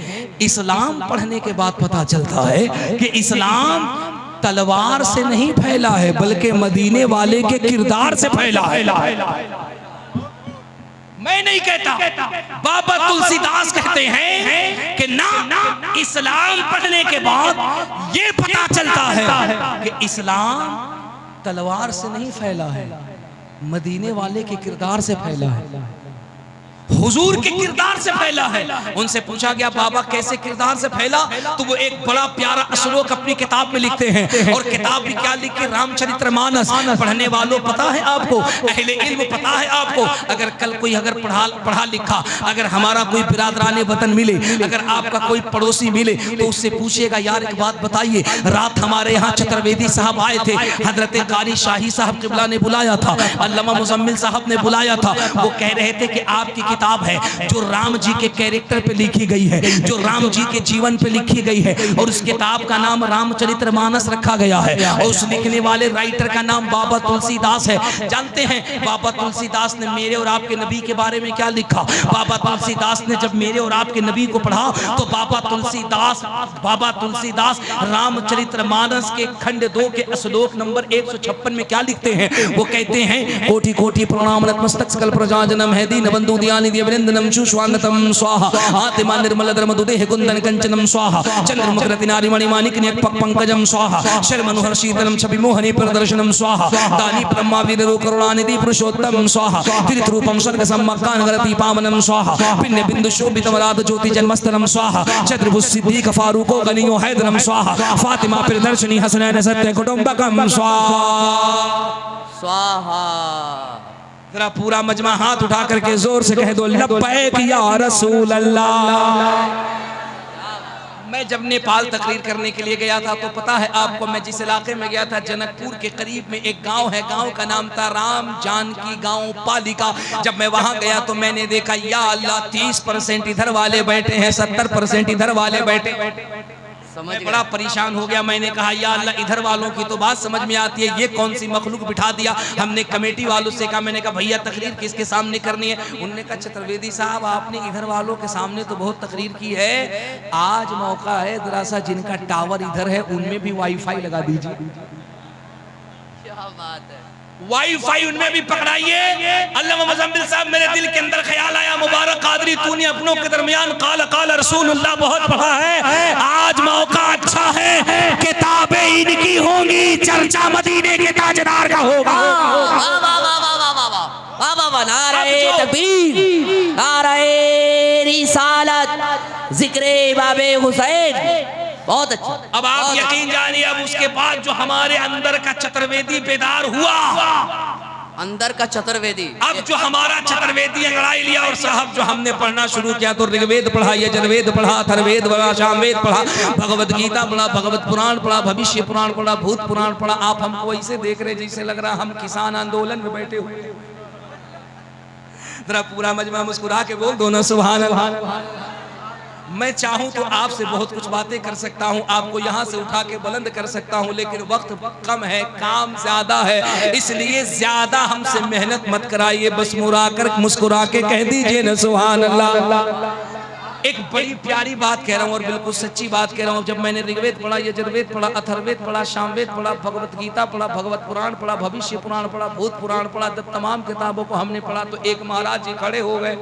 इस्लाम पढ़ने के बाद पता चलता है कि इस्लाम तलवार से नहीं फैला है, बल्कि मदीने वाले के किरदार से फैला है। मैं नहीं कहता, बाबा तुलसीदास कहते हैं कि ना, इस्लाम पढ़ने के बाद ये पता चलता है कि इस्लाम तलवार से नहीं फैला है, मदीने वाले के किरदार से फैला है, हुजूर के किरदार से फैला है। उनसे पूछा गया बाबा कैसे किरदार से फैला, तो वो एक बड़ा प्यारा श्लोक अपनी किताब में लिखते हैं। और किताब भी क्या लिखे, रामचरितमानस। पढ़ने वालों पता है आपको, अहले इल्म पता है आपको, अगर कल कोई अगर पढ़ा लिखा, अगर हमारा कोई बिरादराने वतन मिले, अगर आपका कोई पड़ोसी मिले, तो उससे पूछिएगा यार एक बात बताइए, रात हमारे यहाँ चतुर्वेदी साहब आए थे, हजरत कारी शाही साहब किबला ने बुलाया था, अल्लामा मुजम्मिल साहब ने बुलाया था। वो कह रहे थे कि आपकी किताब है जो राम जी के कैरेक्टर पे लिखी गई है, जो राम जी के जीवन पे लिखी गई है, और उस किताब का नाम रामचरितमानस रखा गया है, और उस लिखने वाले राइटर का नाम बाबा तुलसीदास है। जानते हैं बाबा तुलसीदास ने मेरे और आपके नबी के बारे में क्या लिखा? बाबा तुलसीदास ने जब मेरे और आपके नबी को पढ़ा, तो बाबा तुलसीदास रामचरितमानस के खंड 2 के श्लोक नंबर 156 में क्या लिखते हैं? वो कहते हैं कोटि कोटि प्रणाम नतमस्तक सकल प्रजाजनम है दीन बंधु दियानि दिव्यवृंदनम शुष्वांगतम स्वाहा आत्मा निर्मल धर्मदुदेह कुंदन कंचनम स्वाहा चंद्रमुखरति नारी मणिमाणिक न्यक्पक पंकजम स्वाहा शर मनोहर शीतलम छवि मोहनी प्रदर्शनम स्वाहा दानी ब्रह्मा वीरो करुणानिधि पुरुषोत्तम स्वाहा तीर्थ रूपम स्वर्ग सम्मकान गरति पावनम स्वाहा पिण्य बिंदु शोभितम राध ज्योति जन्मस्थलम स्वाहा चतुर्भुज सिद्दीक फारूको गनियो हैदरम स्वाहा फातिमा प्रियदर्शनी हसनैन सत्य कुटुंबकम स्वाहा। जरा पूरा मजमा हाथ उठा करके जोर से कह दो लब्बैक या रसूल अल्लाह। मैं जब नेपाल तकरीर करने के लिए गया था, तो पता है आपको, मैं जिस इलाके में गया था, जनकपुर के करीब में एक गांव है, गांव का नाम था राम जानकी गांव पालिका। जब मैं वहां गया तो मैंने देखा या अल्लाह 30% इधर वाले बैठे हैं, 70% इधर वाले बैठे। मैं बड़ा परेशान हो गया। मैंने कहा या अल्लाह, इधर वालों की तो बात समझ में आती है, ये कौन सी मखलूक बिठा दिया। हमने कमेटी वालों से कहा, मैंने कहा भैया तकरीर किसके सामने करनी है? उन्होंने कहा चतुर्वेदी साहब आपने इधर वालों के सामने तो बहुत तकरीर की है, आज मौका है जरा सा जिनका टावर इधर है उनमें भी वाईफाई लगा दीजिए। क्या बात है, वाईफाई उनमें भी पकड़ाइए। अल्लामा मुजम्मिल साहब, मेरे दिल के अंदर ख्याल आया, मुबारक कादरी तूने अपनों के दरमियान काल काल रसूलुल्लाह बहुत पढ़ा है, आज मौका अच्छा है, किताबें इनकी होंगी, चर्चा मदीने के ताजदार का होगा। नारे तकबीर, नारे रिसालत, जिक्रे बाबे हुसैन, बहुत अच्छा। अब आप यकीन जानिए, अब उसके बाद जो हमारे अंदर का चतुर्वेदी बेदार हुआ, अंदर का चतुर्वेदी, अब जो हमारा चतुर्वेदी अंगड़ाई लिया, और साहब जो हमने पढ़ना शुरू किया, तो ऋग्वेद पढ़ा, यजुर्वेद पढ़ा, अथर्ववेद पढ़ा, सामवेद पढ़ा, भगवत गीता पढ़ा, भगवत पुराण पढ़ा, भविष्य पुराण पढ़ा, भूत पुराण पढ़ा। आप हमको ऐसे देख रहे जैसे लग रहा हम किसान आंदोलन में बैठे हुए। जरा पूरा मजमा मुस्कुरा के बोल दो ना सुभान अल्लाह। मैं चाहूं तो आपसे बहुत कुछ बातें कर सकता हूं, आपको यहां से उठा के बुलंद कर सकता हूं, लेकिन वक्त कम है, काम ज्यादा है, इसलिए ज्यादा हमसे मेहनत मत कराइए, बस मुस्कुरा के कह दीजिए ना सुभान अल्लाह। एक बड़ी प्यारी बात कह रहा हूं और बिल्कुल सच्ची बात कह रहा हूं। जब मैंने ऋग्वेद पढ़ा, यजुर्वेद पढ़ा, अथर्ववेद पढ़ा, सामवेद पढ़ा, भगवत गीता पढ़ा, भगवत पुराण पढ़ा, भविष्य पुराण पढ़ा, भूत पुराण पढ़ा, जब तमाम किताबों को हमने पढ़ा, तो एक महाराज जी खड़े हो गए,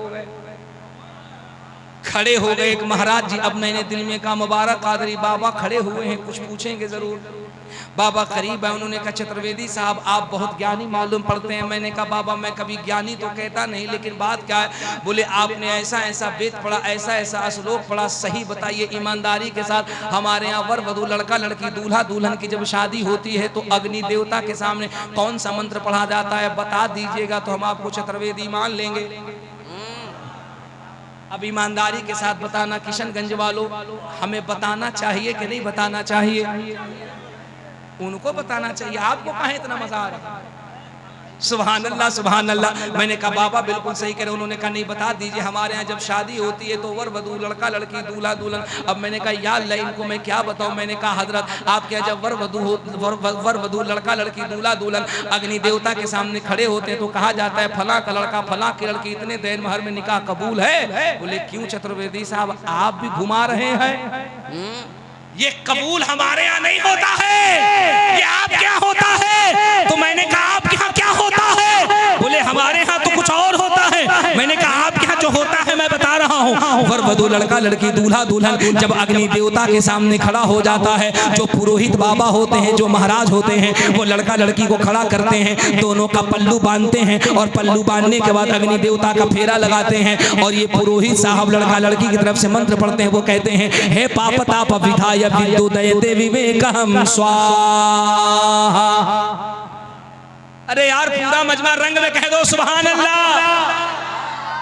खड़े हो गए एक महाराज जी। अब मैंने दिल में कहा मुबारक कादरी बाबा खड़े हुए हैं, कुछ पूछेंगे जरूर। बाबा करीब है, उन्होंने कहा चतुर्वेदी साहब आप बहुत ज्ञानी मालूम पड़ते हैं। मैंने कहा बाबा मैं कभी ज्ञानी तो कहता नहीं, लेकिन बात क्या है? बोले आपने ऐसा ऐसा वेद पढ़ा, ऐसा ऐसा श्लोक पढ़ा, सही बताइए ईमानदारी के साथ। हमारे यहाँ वर वधू लड़का लड़की दूल्हा दुल्हन की जब शादी होती है तो अग्नि देवता के सामने कौन सा मंत्र पढ़ा जाता है, बता दीजिएगा तो हम आपको चतुर्वेदी मान लेंगे। अब ईमानदारी के साथ बताना किशनगंज वालों, हमें बताना चाहिए कि नहीं बताना चाहिए? उनको बताना चाहिए, आपको कहाँ इतना मजा आ रहा है? सुभान अल्लाह सुभान अल्लाह। मैंने कहा बाबा बिल्कुल सही कह रहे। उन्होंने कहा नहीं बता दीजिए, हमारे यहाँ जब शादी होती है तो वर वधू लड़का लड़की दूल्हा दुल्हन। अब मैंने कहा या अल्लाह इनको मैं क्या बताऊं। मैंने कहा हजरत आपके यहाँ जब वर वधू लड़का लड़की दूल्हा दुल्हन अग्नि देवता के सामने खड़े होते हैं तो कहा जाता है फला का लड़का फला की लड़की इतने देर महर में निकाह कबूल है। बोले क्यों चतुर्वेदी साहब आप भी घुमा रहे हैं? ये कबूल हमारे यहाँ नहीं होता है, ये आप क्या होता है? तो मैंने कहा आपके यहाँ क्या होता है? बोले हमारे यहाँ तो कुछ और होता है। मैंने कहा आपके यहाँ जो होता है मैं बता रहा हूँ। वर वधू लड़का लड़की दूल्हा दुल्हन जब अग्नि देवता के सामने खड़ा हो जाता है, जो पुरोहित बाबा होते हैं, जो महाराज होते हैं, वो लड़का लड़की को खड़ा करते हैं, दोनों का पल्लू बांधते हैं और पल्लू बांधने के बाद अग्नि देवता का फेरा लगाते हैं और ये पुरोहित साहब लड़का लड़की की तरफ से मंत्र पढ़ते हैं। वो कहते हैं हे पाप ताप विधाय विद्युदयते विवेकहम स्वाहा। अरे यार पूरा मजमा रंग में कह दो सुभान अल्लाह।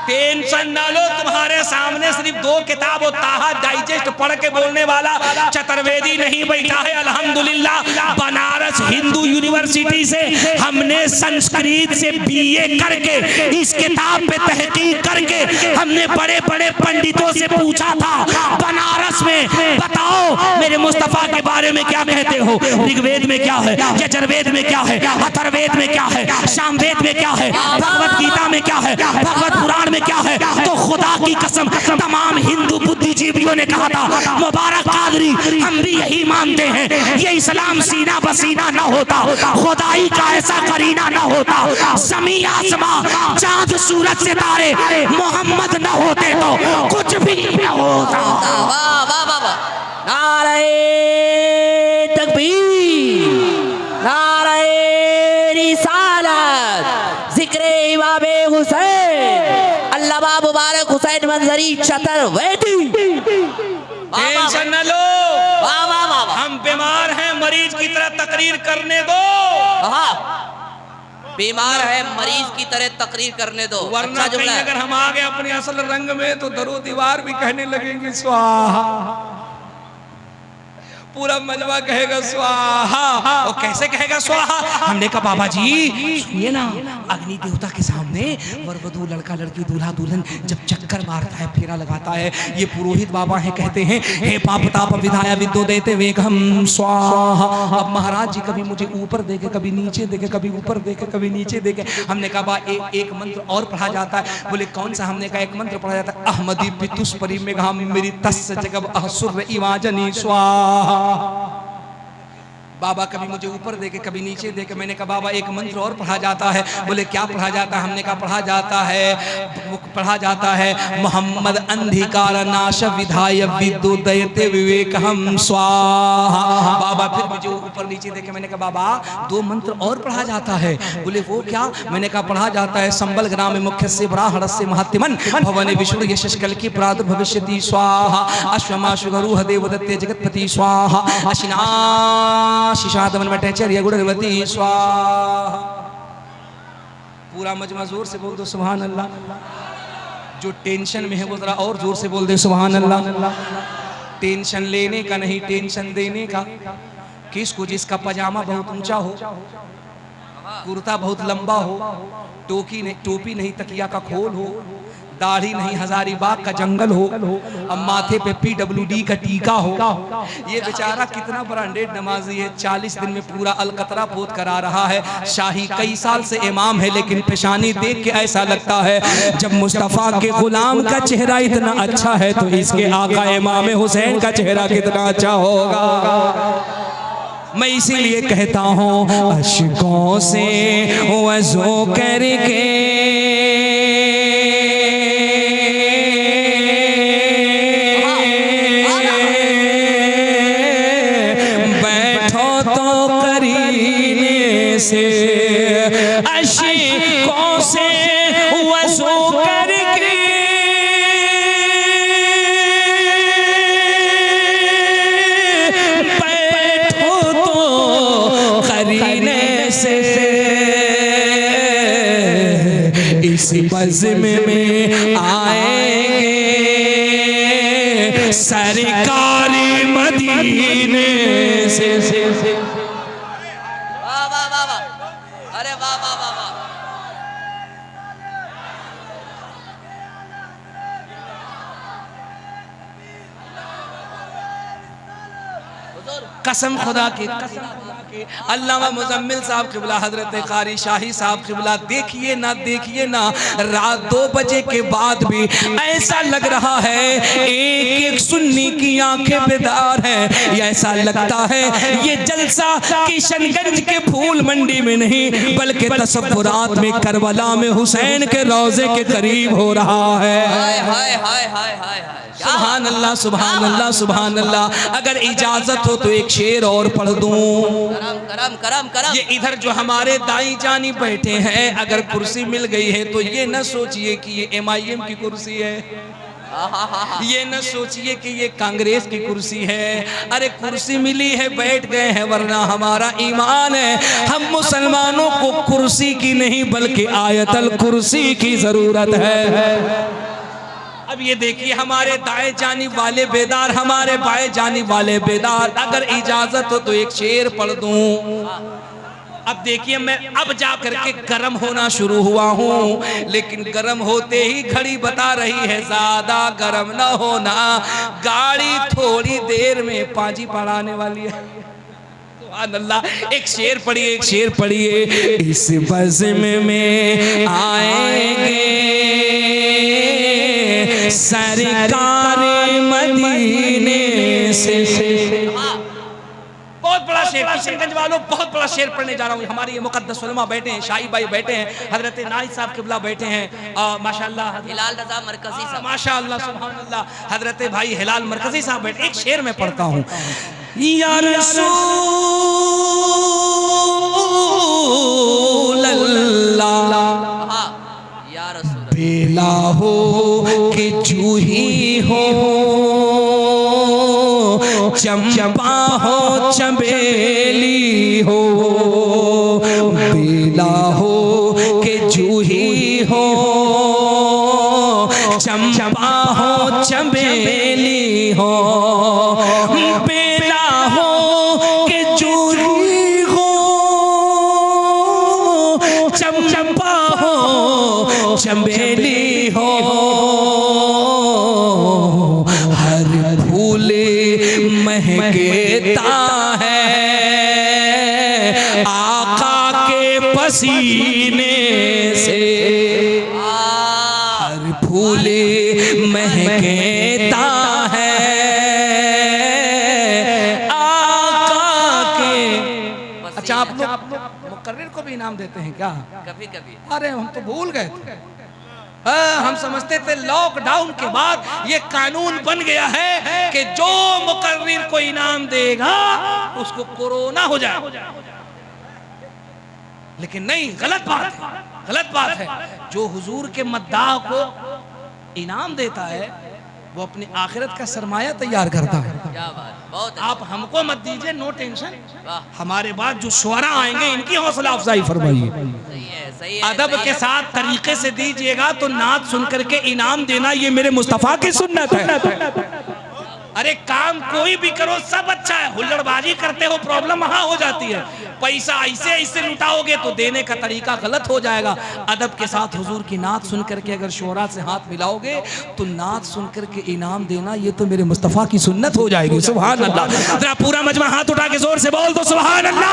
टेंशन ना लो, तुम्हारे सामने सिर्फ 2 किताब और ताहा डाइजेस्ट पढ़ के बोलने वाला चतुर्वेदी नहीं बैठा है। अल्हम्दुलिल्लाह बनारस हिंदू यूनिवर्सिटी से हमने संस्कृत से बीए करके इस किताब पे तहकीक करके हमने बड़े बड़े पंडितों से पूछा था बनारस में बताओ मेरे मुस्तफा के बारे में क्या कहते हो? ऋग्वेद में क्या है, यजुर्वेद में क्या है, अथर्ववेद में क्या है, सामवेद में क्या है, भगवत गीता में क्या है, भगवत पुराण में क्या है? तो खुदा की कसम तमाम हिंदू बुद्धिजीवियों ने कहा था मुबारक कादरी हम भी यही मानते हैं, ये इस्लाम सीना बसीना न होता, खुदाई का ऐसा करीना न होता, ज़मीं आसमां चांद सूरज सितारे मोहम्मद न होते तो कुछ भी न होता। वाह वाह वाह वाह। नारे तकबीर, नारे रिसालत, जिक्र इमाम हुसैन अल्लामा मुबारक हुसैन मंजरी चतुर्वेदी। टेंशन न लो, वाह वाह वाह। हम बीमार हैं, मरीज की तरह तकरीर करने दो। बीमार है मरीज की तरह तकरीर करने दो। वरना अच्छा जुमला कहीं है। अगर हम आ गए अपने असल रंग में तो दरो दीवार भी कहने लगेंगे स्वाहा, पूरा मजमा कहेगा स्वाहा। और कैसे कहेगा स्वाहा? हमने कहा बाबा जी सुनिए ना, अग्नि देवता के सामने वर वधू लड़का लड़की दूल्हा दुल्हन जब चक्कर मारता है फेरा लगाता है, ये पुरोहित बाबा है कहते हैं हे पाप ताप विधाया विद्यो देते वेगम स्वाहा। अब महाराज जी कभी मुझे ऊपर देखे, कभी नीचे देखे, कभी ऊपर देखे, कभी नीचे देखे। हमने कहा बा एक मंत्र और पढ़ा जाता है। बोले कौन सा? हमने कहा एक मंत्र पढ़ा जाता है अहमदी पितुस परी मेघा मेरी तस् जगब असुर इवाजनी स्वाहा। बाबा कभी मुझे ऊपर देखे कभी नीचे देखे। मैंने कहा बाबा एक मंत्र और पढ़ा जाता है। बोले क्या पढ़ा जाता है? हमने कहा पढ़ा जाता है मोहम्मद अंधिकार नाश विधाय विद्युदयते विवेकहम स्वाहा। बाबा फिर मुझे ऊपर नीचे देखे। मैंने कहा बाबा 2 मंत्र और पढ़ा जाता है। बोले वो क्या? मैंने कहा पढ़ा जाता है संबल ग्राम मुख्य से ब्राह्मणस्य महत्तिमन भवन विष्णु यशकल की प्रादुर्भविष्यति स्वाहा। अश्वमा शुगरुह देवदत्ते जगतपति स्वाहा। अशिना शिशादमन मटैचर्य गुणवती स्वाहा। पूरा मजमा जोर से बोल दो सुभान अल्लाह। जो टेंशन में है वो जरा और जोर से बोल दे सुभान अल्लाह। टेंशन लेने का नहीं, टेंशन देने का। किसको? जिसका पजामा बहुत ऊंचा हो, कुर्ता बहुत लंबा हो, टोपी नहीं तकिया का खोल हो, दाढ़ी नहीं हजारीबाग का जंगल हो, अब माथे पे PWD का टीका हो। ये बेचारा कितना ब्रांडेड नमाजी है, 40 दिन में पूरा अलकतरा पोत करा रहा है। शाही कई साल से इमाम है, लेकिन पेशानी देख के ऐसा लगता है जब मुस्तफा के गुलाम का चेहरा इतना अच्छा है तो इसके आका इमाम हुसैन का चेहरा कितना अच्छा होगा। मैं इसीलिए कहता हूँ अश्कों से वज़ू करके बज़्म में आएंगे सरकारी मदीने से। वाह वाह वाह वाह, अरे वाह वाह वाह वाह। कसम खुदा की, अल्लामा मुजम्मिल साहब क़िबला, हजरत कारी शाही साहब क़िबला, देखिए ना रात 2 बजे के बाद भी ऐसा लग रहा है एक एक सुन्नी की आंखें बेदार हैं। ऐसा लगता है ये जलसा किशनगंज के फूल मंडी में नहीं बल्कि तसव्वुरात में करबला में हुसैन के रोजे के करीब हो रहा है। हाय हाय हाय हाय हाय हाय, सुभान अल्लाह सुभान अल्लाह सुभान अल्लाह। अगर इजाजत हो तो एक शेर और पढ़ दूं। करम करम करम करम। ये इधर जो हमारे दाई जानी बैठे हैं, अगर कुर्सी मिल गई है तो ये न सोचिए कि ये MIM की कुर्सी है, ये न सोचिए कि ये कांग्रेस की कुर्सी है। अरे कुर्सी मिली है, बैठ गए हैं, वरना हमारा ईमान है हम मुसलमानों को कुर्सी की नहीं बल्कि आयतल कुर्सी की जरूरत है। अब ये देखिए हमारे दाएं जानी वाले बेदार, हमारे बाएं जानी वाले बेदार। अगर इजाजत हो तो एक शेर पढ़ दूं। अब देखिए मैं अब जा करके गर्म होना शुरू हुआ हूँ, लेकिन गर्म होते ही घड़ी बता रही है ज्यादा गर्म ना होना, गाड़ी थोड़ी देर में पाजी पड़ाने वाली है। अल्लाह, एक शेर पढ़िए, एक शेर पढ़िए। इस बज़्म में आएंगे सरकारी मदीने से। बहुत बड़ा शेर, किशनगंज वालों बहुत बड़ा शेर पढ़ने जा रहा हूँ। हमारे ये मुक़द्दस उलमा बैठे हैं, शाही भाई बैठे हैं, हजरत नाइद साहब क़िबला बैठे हैं, माशाअल्लाह हिलाल रज़ा मरकज़ी साहब, माशाअल्लाह सुभान अल्लाह, हजरत भाई हिलाल मरकज़ी साहब बैठे। एक शेर में पढ़ता हूँ। या रसूल अल्लाह, या रसूल बेला हो कि जूही हो, चंपा हो चमेली हो, बेला हो कि जूही हो, चंपा हो चमेली हो, बेला हो कि जूही हो, चंपा हो चमेली हो, हर फूल महकता है आका के पसीने से, हर फूल महकता है आका के। अच्छा, आप लोग मुकर्रिर को भी इनाम देते हैं क्या? कभी कभी। अरे हम तो भूल गए थे। हम समझते थे लॉकडाउन के बाद ये कानून बन गया है कि जो मुकर्रिर को इनाम देगा उसको कोरोना हो जाए, लेकिन नहीं, गलत बात है, गलत बात है। जो हुजूर के मद्दाह को इनाम देता है वो अपनी आखिरत का सरमाया तैयार करता है। क्या बात, बहुत आप हमको मत दीजिए, नो टेंशन। वाह, हमारे बाद जो शुअरा आएंगे इनकी हौसला अफजाई फरमाइए, सही है सही है। अदब सही के है। साथ तरीके से दीजिएगा। तो नात सुन करके इनाम देना ये मेरे मुस्तफा की सुन्नत है। अरे काम कोई भी करो सब अच्छा है, हुल्लड़बाजी करते हो प्रॉब्लम वहां हो जाती है। पैसा ऐसे ऐसे लुटाओगे तो देने का तरीका गलत हो जाएगा। अदब के साथ हुजूर की नात सुन करके अगर शोहरा से हाथ मिलाओगे तो नात सुन करके इनाम देना ये तो मेरे मुस्तफा की सुन्नत हो जाएगी। सुभान अल्लाह। जरा पूरा मजमा हाथ उठा के जोर से बोल दो सुभान अल्लाह।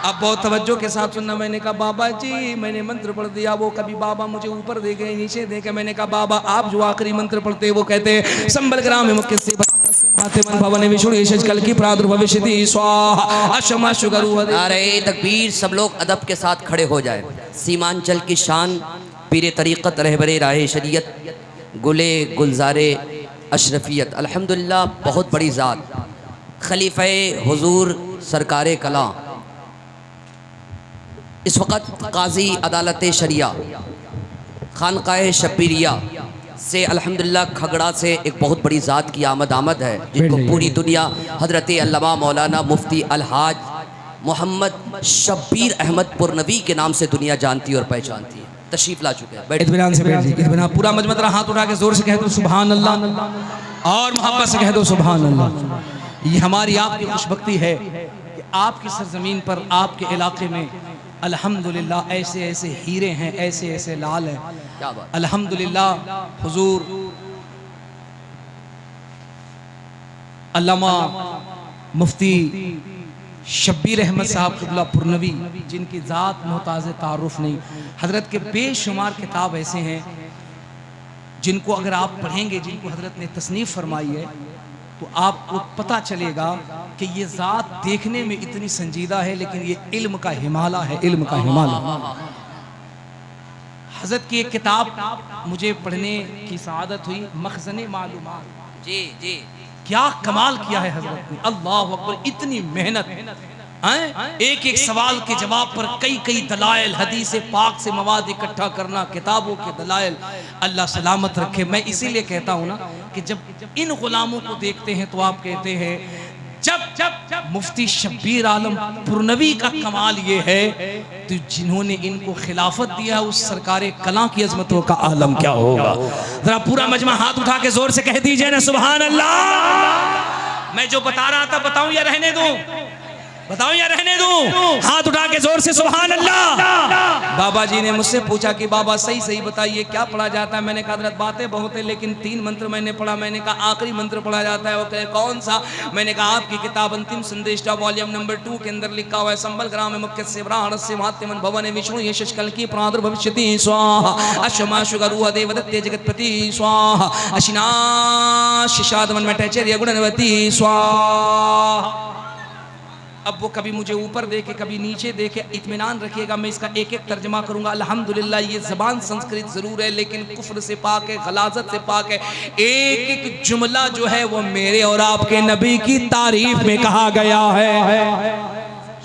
अब बहुत तवज्जो के साथ सुनना। मैंने कहा बाबा जी मैंने मंत्र पढ़ दिया, वो कभी बाबा मुझे ऊपर दे गए नीचे दे गए। मैंने कहा बाबा आप जो आखिरी मंत्र पढ़ते वो कहते संबल ग्राम नारे तकबीर। सब लोग अदब के साथ खड़े हो जाए। सीमांचल की शान पीर तरीक़त रहबरे राह शरीयत गुले गुलजारे अशरफियत अल्हम्दुलिल्लाह बहुत बड़ी ज़ात खलीफा हुजूर सरकारे कला इस वक़्त काजी अदालत शरिया खानकाए शब्बीरिया से अल्हम्दुलिल्लाह खगड़ा से एक बहुत बड़ी ज़ात की आमद है जिनको पूरी दुनिया हज़रत अल्लामा मौलाना मुफ्ती अलहाज मोहम्मद शब्बीर अहमद पुरनवी के नाम से दुनिया जानती और पहचानती है। तशरीफ ला चुके हैं। बैठे इत्मीनान से बैठ जाइए, इत्मीनान। पूरा मजमा जरा हाथ उठा के जोर से कह दो सुभान अल्लाह और मोहब्बत से कह दो सुभान अल्लाह। ये हमारी आपकी खुशबख्ती है कि आपकी सरजमीन पर, आपके इलाके में अल्हम्दुलिल्लाह ऐसे ऐसे हीरे हैं, ऐसे ऐसे लाल हैं। क्या बात। अल्हम्दुलिल्लाह हुजूर अल्लामा मुफ्ती शब्बीर अहमद साहब क़िबला पुरनवी, जिनकी ज़ात मोहताज़ तारुफ नहीं, हज़रत के बेशुमार किताब ऐसे हैं जिनको अगर आप पढ़ेंगे, जिनको हज़रत ने तसनीफ़ फरमाई है, तो आपको पता चलेगा कि ये ज़ात देखने में इतनी संजीदा है, लेकिन ये इल्म का हिमालय है, इल्म का हिमालय। हज़रत की एक किताब मुझे पढ़ने की सआदत हुई, मखज़न मालूमात। जी जी, क्या कमाल किया है हजरत ने, अल्लाह अकबर। इतनी मेहनत हैं, एक एक सवाल के जवाब पर कई कई दलाइल, हदीस पाक से मवाद इकट्ठा करना, किताबों के दलाइल। अल्लाह सलामत रखे। मैं इसीलिए कहता हूँ ना कि जब इन गुलामों को देखते हैं तो आप कहते हैं, जब मुफ्ती शब्बीर आलम पुरनवी का कमाल ये है, तो जिन्होंने इनको खिलाफत दिया उस सरकार कला की अजमतों का आलम क्या होगा। जरा पूरा मजमा हाथ उठा के जोर से कह दीजिए ना सुभान अल्लाह। मैं जो बता रहा था बताऊं या रहने दूं, बताऊं या रहने दूं? हाथ उठा के जोर से सुभान अल्लाह। बाबा जी ने मुझसे पूछा कि बाबा सही सही बताइए क्या पढ़ा जाता है। मैंने कहा हज़रत बातें बहुत है, लेकिन 3 मंत्र मैंने पढ़ा। मैंने कहा आखिरी मंत्र पढ़ा जाता है। वो कहे कौन सा? मैंने कहा आपकी किताब अंतिम संदेशा वॉल्यूम नंबर 2 के अंदर लिखा हुआ है, संबल ग्राम में मुख्य सेवराणस्य महात्मन भवन विष्णु ये शशकल की प्रादुर भविष्यति स्वाहा अश्वमा शुगरुह देवदत्ते जगतपति स्वाहा अशिना शिशादमन में टैचर्य गुणवती स्वाहा। अब वो कभी मुझे ऊपर देखे कभी नीचे देखे, इत्मीनान रखिएगा मैं इसका एक एक तर्जमा करूंगा। अल्हम्दुलिल्लाह ये ज़बान संस्कृत ज़रूर है, लेकिन कुफ्र से पाक है, गलाजत से पाक है। एक एक जुमला जो है वो मेरे और आपके नबी की तारीफ में कहा गया है।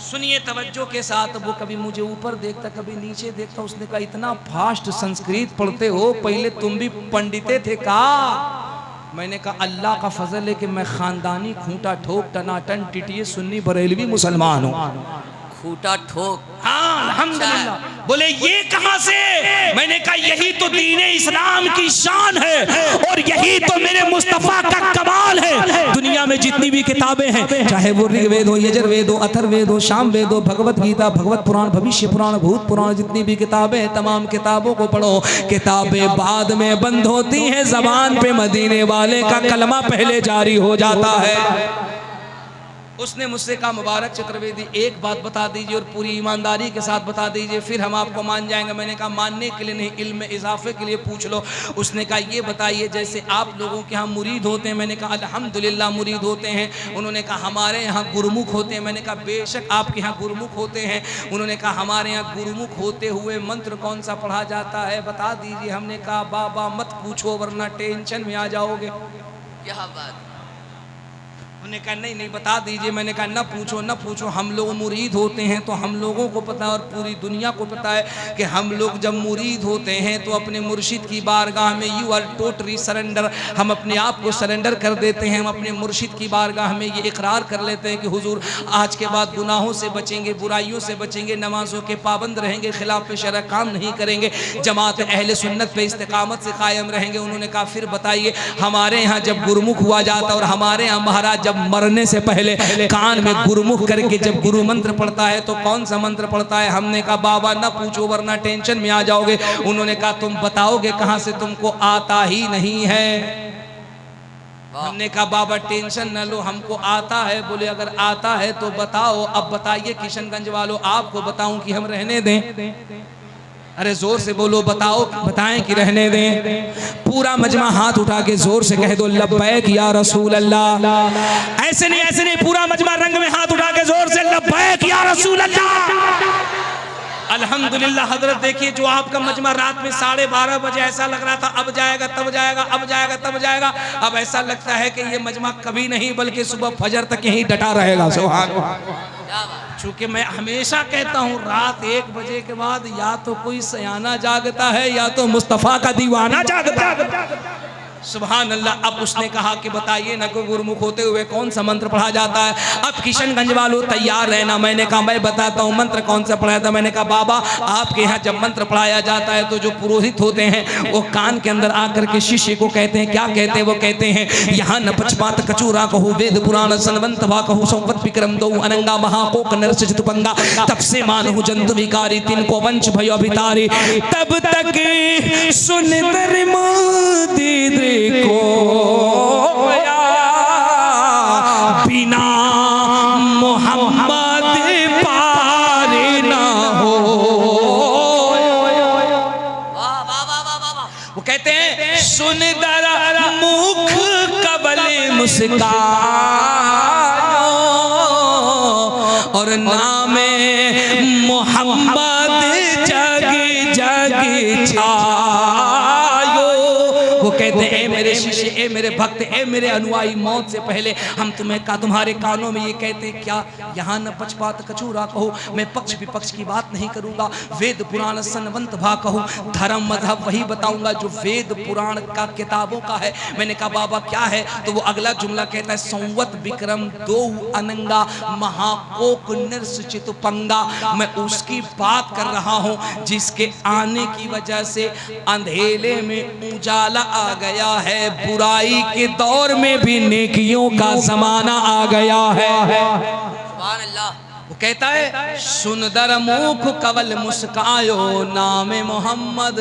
सुनिए तवज्जो के साथ। वो कभी मुझे ऊपर देखता कभी नीचे देखता। उसने कहा इतना फास्ट संस्कृत पढ़ते हो, पहले तुम भी पंडिते थे का? मैंने कहा अल्लाह का फजल है कि मैं खानदानी खूंटा ठोक टनाटन टिटिए सुन्नी बरेलवी मुसलमान हूँ। खूंटा ठोक, हाँ अल्हम्दुलिल्लाह। बोले ये कहाँ से? मैंने कहा यही तो दीन इस्लाम की शान है और यही तो मेरे मुस्तफ़ा का कमाल है। दुनिया में जितनी भी किताबें हैं, चाहे वो ऋग्वेद हो, यजुर्वेद हो, अथर्ववेद हो, सामवेद हो, भगवत गीता, भगवत पुराण, भविष्य पुराण, भूत पुराण, जितनी भी किताबें हैं तमाम किताबों को पढ़ो। किताबें बाद में बंद होती हैं, ज़बान पे मदीने वाले का कलमा पहले जारी हो जाता है। उसने मुझसे कहा मुबारक चतुर्वेदी एक बात बता दीजिए और पूरी ईमानदारी के साथ बता दीजिए, फिर हम आपको मान जाएंगे। मैंने कहा मानने के लिए नहीं, इल्म में इजाफे के लिए पूछ लो। उसने कहा ये बताइए जैसे आप लोगों के यहाँ मुरीद होते हैं। मैंने कहा अल्हम्दुलिल्लाह मुरीद होते हैं। उन्होंने कहा हमारे यहाँ गुरुमुख होते हैं। मैंने कहा बेशक आपके यहाँ गुरुमुख होते हैं। उन्होंने कहा हमारे यहाँ गुरुमुख होते हुए मंत्र कौन सा पढ़ा जाता है बता दीजिए। हमने कहा बाबा मत पूछो वरना टेंशन में आ जाओगे। क्या बात। उन्होंने कहा नहीं नहीं बता दीजिए। मैंने कहा न पूछो न पूछो, हम लोग मुरीद होते हैं तो हम लोगों को पता है और पूरी दुनिया को पता है कि हम लोग जब मुरीद होते हैं तो अपने मुर्शिद की बारगाह में यू आर टोटली सरेंडर, हम अपने आप को सरेंडर कर देते हैं। हम अपने मुर्शिद की बारगाह में ये इकरार कर लेते हैं कि हुजूर आज के बाद गुनाहों से बचेंगे, बुराइयों से बचेंगे, नमाजों के पाबंद रहेंगे, खिलाफ शरअ काम नहीं करेंगे, जमात अहले सुन्नत पे इस्तिकामत से कायम रहेंगे। उन्होंने कहा फिर बताइए हमारे यहाँ जब गुरुमुख हुआ जाता और हमारे यहाँ महाराज जब मरने से पहले कान में गुरुमुख करके जब गुरु मंत्र पढ़ता है तो कौन सा मंत्र पढ़ता है? हमने कहा बाबा न पूछो वरना टेंशन में आ जाओगे। उन्होंने कहा तुम बताओगे कहां से, तुमको आता ही नहीं है। हमने कहा बाबा टेंशन न लो हमको आता है। बोले अगर आता है तो बताओ। अब बताइए किशनगंज वालों, आपको बताऊं कि हम रहने दें? अरे जोर से बोलो, बताओ बताएं कि रहने दें? पूरा मजमा हाथ उठा के जोर से कह दो लब्बैक या रसूल अल्लाह। ऐसे नहीं पूरा मजमा रंग में हाथ उठा के जोर से लब्बैक या रसूल अल्लाह। अल्हम्दुलिल्लाह हजरत देखिए जो आपका मजमा रात में 12:30 बजे ऐसा लग रहा था अब जाएगा तब जाएगा, अब जाएगा तब जाएगा, अब ऐसा लगता है कि ये मजमा कभी नहीं बल्कि सुबह फजर तक यहीं डटा रहेगा। सुभान अल्लाह। चूंकि मैं हमेशा कहता हूँ रात 1 बजे के बाद या तो कोई सयाना जागता है या तो मुस्तफ़ा का दीवाना जागता है। सुभान अल्लाह। अब उसने कहा कि बताइए ना कोई गुरुमुख होते हुए कौन सा मंत्र पढ़ा जाता है। अब किशनगंज वालों तैयार रहना। मैंने कहा मैं बताता हूँ मंत्र कौन सा पढ़ाया था। मैंने कहा बाबा आपके यहाँ जब मंत्र पढ़ाया जाता है तो जो पुरोहित होते हैं वो कान के अंदर आकर के शिष्य को कहते हैं, क्या कहते हैं? वो कहते हैं यहाँ न पचपात कचूरा कहू वेद पुराण सनवंत भा कहू संवत विक्रम दो अनंगा महाकोक नरस चितुपंगा तब से मानहु जंतु विकारी तीन को वंश भयो अभितारी तब तक सुन को बिना मोहम्मद पार ना हो। वो कहते हैं सुन दर मुख कबल मुस्कायो और नामे मोहम्मद जग जग छायो। वो कहते हैं ए मेरे शिष्य, ए मेरे भक्त, ए मेरे अनुयायी, मौत से पहले हम तुम्हारे कानों में ये कहते हैं क्या? यहाँ न पक्षपात कचूरा कहो, मैं पक्ष विपक्ष की बात नहीं करूंगा। वेद पुराण सनवंत भा कहूँ, धर्म मजहब वही बताऊंगा जो वेद पुराण का किताबों का है। मैंने कहा बाबा क्या है? तो वो अगला जुमला कहता है संवत विक्रम दो अनंगा महाकोक नृस चितुपंगा। मैं उसकी बात कर रहा हूँ जिसके आने की वजह से अंधेरे में उजाला आ गया है, बुराई के दौर में भी नेकियों का जमाना आ गया है। सुभान अल्लाह। वो कहता है सुंदर मुख कवल मुस्कायो नामे मोहम्मद,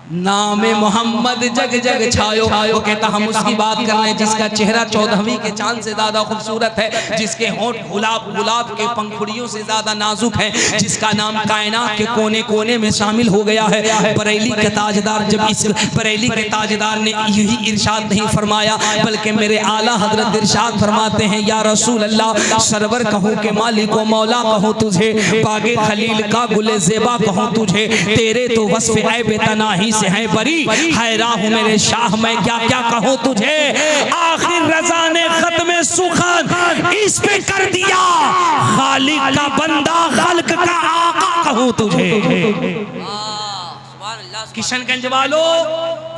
नामे मोहम्मद जग जग छायो। वो कहता हम उसकी बात कर रहे हैं जिसका चेहरा 14वीं के चांद से ज्यादा खूबसूरत है, जिसके होंठ गुलाब के पंखुड़ियों से ज्यादा नाजुक है, जिसका नाम कायनात के कोने कोने में शामिल हो गया है। बरेली के ताजदार, जब इस बरेली के ताजदार ने यही इरशाद नहीं फरमाया बल्कि मेरे आला हजरत इरशाद फरमाते हैं या रसूल अल्लाह सरवर कहूँ के मालिक व मौला कहूँ तुझे, बागे खलील का गुले ज़ेबा कहूँ तुझे, तेरे तो वस्फ़ ऐब तनाही से है बरी, हैरा हूँ मेरे शाह मैं क्या क्या कहूँ तुझे। आखिर रज़ा ने खत्म सुखान इस पे कर दिया, खालिक का बंदा खल्क का आका कहूँ तुझे। किशनगंज वालों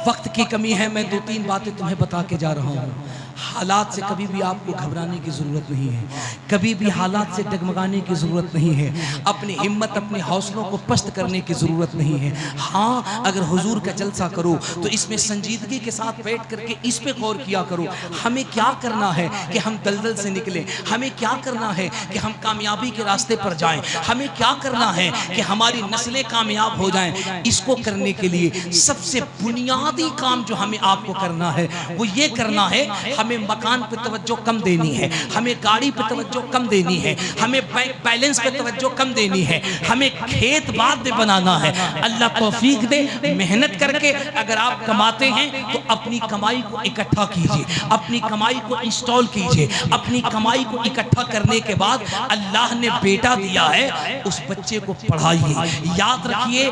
वक्त की कमी है, मैं 2-3 बातें तुम्हें बता के जा रहा हूँ। हालात से कभी भी आपको घबराने की ज़रूरत नहीं है, कभी भी हालात से डगमगाने की ज़रूरत नहीं है, अपनी हिम्मत अपने हौसलों को पस्त करने की ज़रूरत नहीं है। हाँ, अगर हुजूर का जलसा करो तो इसमें संजीदगी के साथ बैठ करके इस पे गौर किया करो, हमें क्या करना है कि हम दलदल से निकलें, हमें क्या करना है कि हम कामयाबी के रास्ते पर जाएं, हमें क्या करना है कि हमारी नस्लें कामयाब हो जाएं। इसको करने के लिए सबसे बुनियादी काम जो हमें आपको करना है वो ये करना है, हमें मकान पे तवज्जो कम देनी है, हमें गाड़ी पे तवज्जो कम देनी है, हमें बैंक बैलेंस पे तवज्जो कम देनी है, हमें खेत बाद में बनाना है। अल्लाह तौफीक दे, मेहनत करके अगर आप कमाते हैं तो अपनी कमाई को इकट्ठा कीजिए, अपनी कमाई को इंस्टॉल कीजिए। अपनी कमाई को इकट्ठा करने के बाद अल्लाह ने बेटा दिया है, उस बच्चे को पढ़ाइए। याद रखिए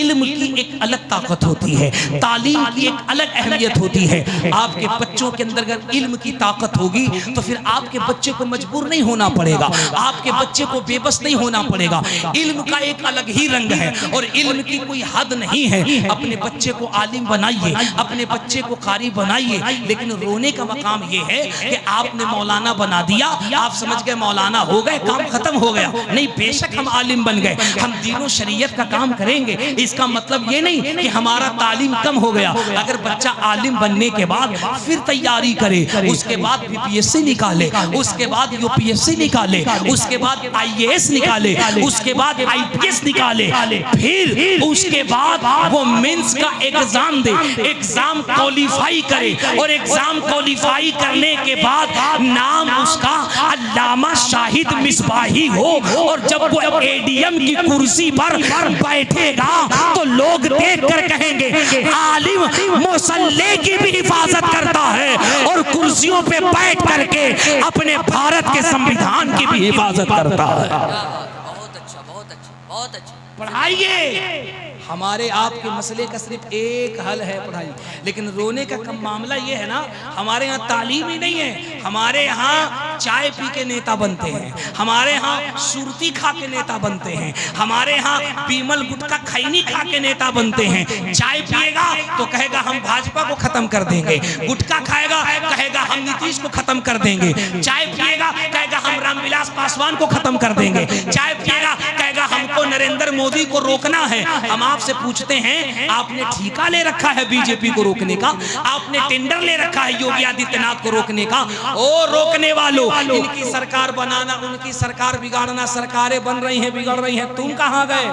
इल्म की एक अलग ताकत होती है, तालीम की एक अलग अहमियत होती है। आपके बच्चों के अंदर अगर इल्म की ताकत होगी तो फिर आपके बच्चे को मजबूर नहीं होना पड़ेगा, आपके बच्चे को बेबस नहीं होना पड़ेगा। इल्म का एक अलग ही रंग है और इल्म की कोई हद नहीं है। अपने बच्चे को आलिम बनाइए, अपने बच्चे को कारी बनाइए, लेकिन रोने का मकाम यह है कि आपने मौलाना बना दिया, आप समझ गए मौलाना हो गए, काम खत्म हो गया। नहीं, बेशक हम आलिम बन गए, हम दीन और शरीयत का काम करेंगे, इसका मतलब ये नहीं कि हमारा तालीम कम हो गया। अगर बच्चा आलिम बनने के बाद फिर तैयारी करे, उसके बाद बीपीएससी निकाले, उसके बाद यूपीएससी निकाले, उसके बाद आईएएस निकाले, उसके बाद आईपीएस निकाले, फिर उसके बाद वो मेंस का एग्जाम दे, एग्जाम क्वालिफाई करे और एग्जाम क्वालिफाई करने के बाद नाम उसका अल्लामा शाहिद मिसबाही हो और जब वो एडीएम की कुर्सी पर बैठेगा तो लोग देख कर कहेंगे आलिम मुसल्ले की भी हिफाजत करता है और कुर्सियों पे बैठ करके अपने भारत के संविधान की भी हिफाजत करता है। बहुत अच्छा, बहुत अच्छा, बहुत अच्छा। पढ़ाइए। हमारे आपके मसले का सिर्फ एक हल है, पढ़ाई। लेकिन रोने का कम मामला ये है ना, हमारे यहाँ तालीम ही नहीं है। हमारे यहाँ चाय पी के नेता बनते हैं, हमारे यहाँ सुरती खा के नेता बनते हैं, हमारे यहाँ बीमल गुटखा खैनी खा के नेता बनते हैं। चाय पिएगा तो कहेगा हम भाजपा को खत्म कर देंगे, गुटखा खाएगा कहेगा हम नीतीश को खत्म कर देंगे, चाय पिएगा कहेगा हम रामविलास पासवान को खत्म कर देंगे, चाय पिएगा कहेगा हमको नरेंद्र मोदी को रोकना है। हम आपसे पूछते हैं, आपने ठेका ले रखा है बीजेपी को रोकने का, आपने टेंडर ले रखा है योगी आदित्यनाथ को रोकने का। ओ रोकने वालों, इनकी सरकार बनाना, उनकी सरकार बिगाड़ना, सरकारें बन रही हैं बिगड़ रही हैं, तुम कहां गए?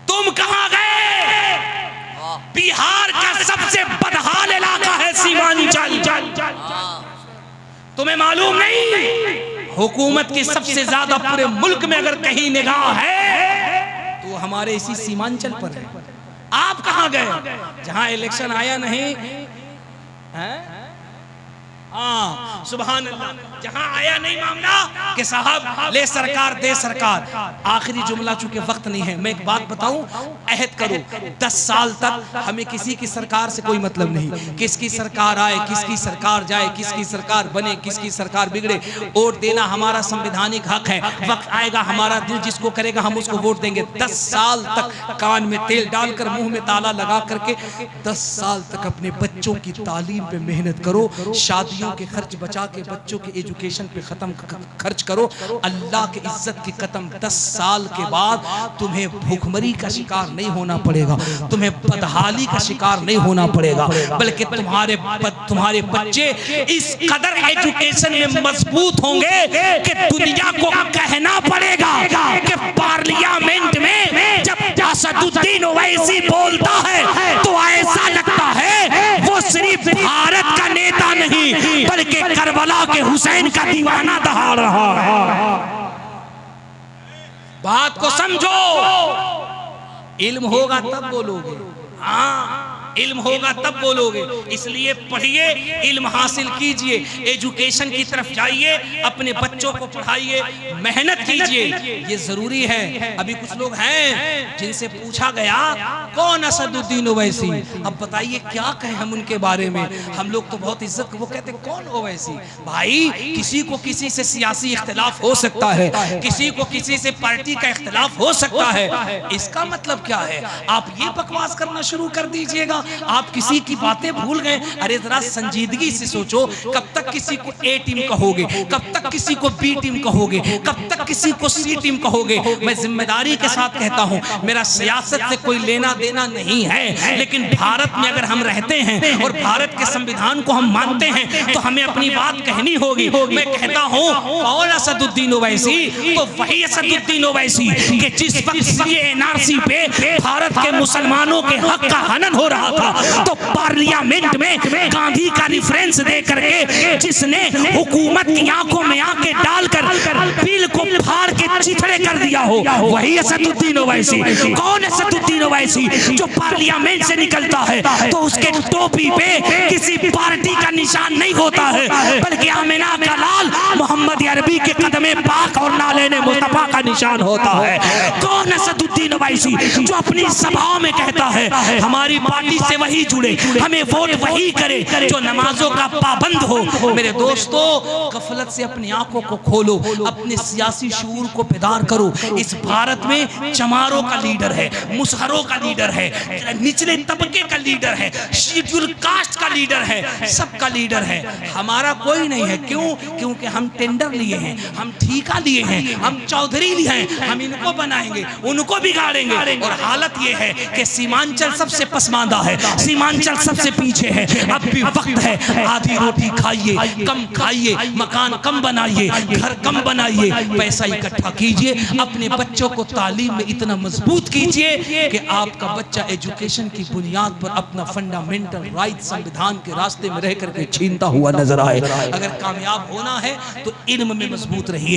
तुम कहां गए? बिहार का सबसे बदहाल इलाका है सीमांचल। तुम्हें मालूम नहीं? हुकूमत की सबसे ज्यादा पूरे मुल्क में अगर कहीं निगाह है तो हमारे इसी सीमांचल पर है। आप कहां गए? जहां इलेक्शन आया नहीं है? हाँ, सुभान अल्लाह, जहां आया नहीं मामला कि साहब ले सरकार दे सरकार। आखिरी जुमला, चूंकि वक्त नहीं है, मैं एक बात बताऊं, अहद करो 10 साल तक हमें किसी की सरकार से कोई मतलब नहीं, किसकी सरकार आए किसकी सरकार जाए, किसकी सरकार बने किसकी सरकार बिगड़े, वोट देना हमारा संवैधानिक हक है। वक्त आएगा हमारा दिल जिसको करेगा हम उसको वोट देंगे। 10 साल तक कान में तेल डालकर मुंह में ताला लगा करके 10 साल तक अपने बच्चों की तालीम पे मेहनत करो, शादी के खर्च बचा के बच्चों के एजुकेशन पे खर्च करो। अल्लाह के इज्जत की कसम 10 साल के बाद तुम्हें भूखमरी का शिकार नहीं होना पड़ेगा, तुम्हें बदहाली का शिकार नहीं होना पड़ेगा, बल्कि तुम्हारे बच्चे इस कदर एजुकेशन में मजबूत होंगे कि दुनिया को कहना पड़ेगा कि पार्लियामेंट में जब असदुद्दीन ओवैसी बोलता है तो ऐसा लगता है वो सिर्फ भारत का नेता नहीं बल्कि करबला के हुसैन का दीवाना दहाड़ रहा है। बात को समझो, इल्म होगा तब बोलोगे, हाँ इल्म होगा तब बोलोगे। इसलिए पढ़िए, इल्म हासिल कीजिए, एजुकेशन की तरफ जाइए, अपने बच्चों को पढ़ाइए, मेहनत कीजिए, ये जरूरी है। अभी कुछ लोग हैं जिनसे पूछा गया कौन असदुद्दीन ओवैसी, अब बताइए क्या कहें हम उनके बारे में। हम लोग तो बहुत इज्जत, वो कहते कौन ओवैसी। भाई किसी को किसी से सियासी इख्तिलाफ हो सकता है, किसी को किसी से पार्टी का इख्तिलाफ हो सकता है, इसका मतलब क्या है? आप ये बकवास करना शुरू कर दीजिएगा, आप किसी की बातें भूल गए। अरे जरा संजीदगी से सोचो, कब तक किसी को ए टीम कहोगे, कब तक किसी को बी टीम कहोगे, कब तक किसी को सी टीम कहोगे। मैं जिम्मेदारी के साथ कहता हूं, मेरा सियासत से कोई लेना देना नहीं है, लेकिन भारत में अगर हम रहते हैं और भारत के संविधान को हम मानते हैं तो हमें अपनी बात कहनी होगी। मैं कहता हूं कौन असदुद्दीन ओवैसी, तो वही असदुद्दीन ओवैसी कि जिस वक्त एनआरसी पे भारत के मुसलमानों के हक का हनन हो रहा था तो पार्लियामेंट में गांधी का रिफरेंस दे करके जिसने हुकूमत की आंखों में आंखें डालकर बिल को फाड़ के चिथड़े कर दिया हो, वही असदुद्दीन ओवैसी। कौन असदुद्दीन ओवैसी? जो पार्लियामेंट से निकलता है तो उसके टोपी पे किसी पार्टी का निशान नहीं होता है, बल्कि आमिना का लाल मोहम्मद अरबी के कदमे पाक और नालेने मुस्तफा का निशान होता है। कौन असदुद्दीन ओवैसी? जो अपनी सभाओं में कहता है हमारी पार्टी से वही जुड़े, हमें वोट वही करे जो नमाजों का पाबंद हो। मेरे दोस्तों, गफलत से अपनी आंखों को खोलो, अपने सियासी शऊर को बेदार करो। इस भारत में चमारों का लीडर है, मुसहरों का लीडर है, निचले तबके का लीडर है, शेड्यूल कास्ट का लीडर है, सबका लीडर है। हमारा कोई नहीं है। क्यों? क्योंकि हम टेंडर लिए हैं, हम ठेका लिए हैं, हम चौधरी लिए हैं, हम इनको बनाएंगे उनको बिगाड़ेंगे। और हालत यह है कि सीमांचल सबसे पसमानदा है, सीमांचल सबसे पीछे है। अब भी वक्त है, आधी रोटी खाइए, कम खाइए, मकान कम बनाइए, घर कम बनाइए, पैसा इकट्ठा कीजिए, अपने बच्चों को तालीम में इतना मजबूत कीजिए कि आपका बच्चा एजुकेशन की बुनियाद पर अपना फंडामेंटल राइट संविधान के रास्ते में रह करके छीनता हुआ नजर आए। अगर कामयाब होना है तो इल्म में मजबूत रहिए।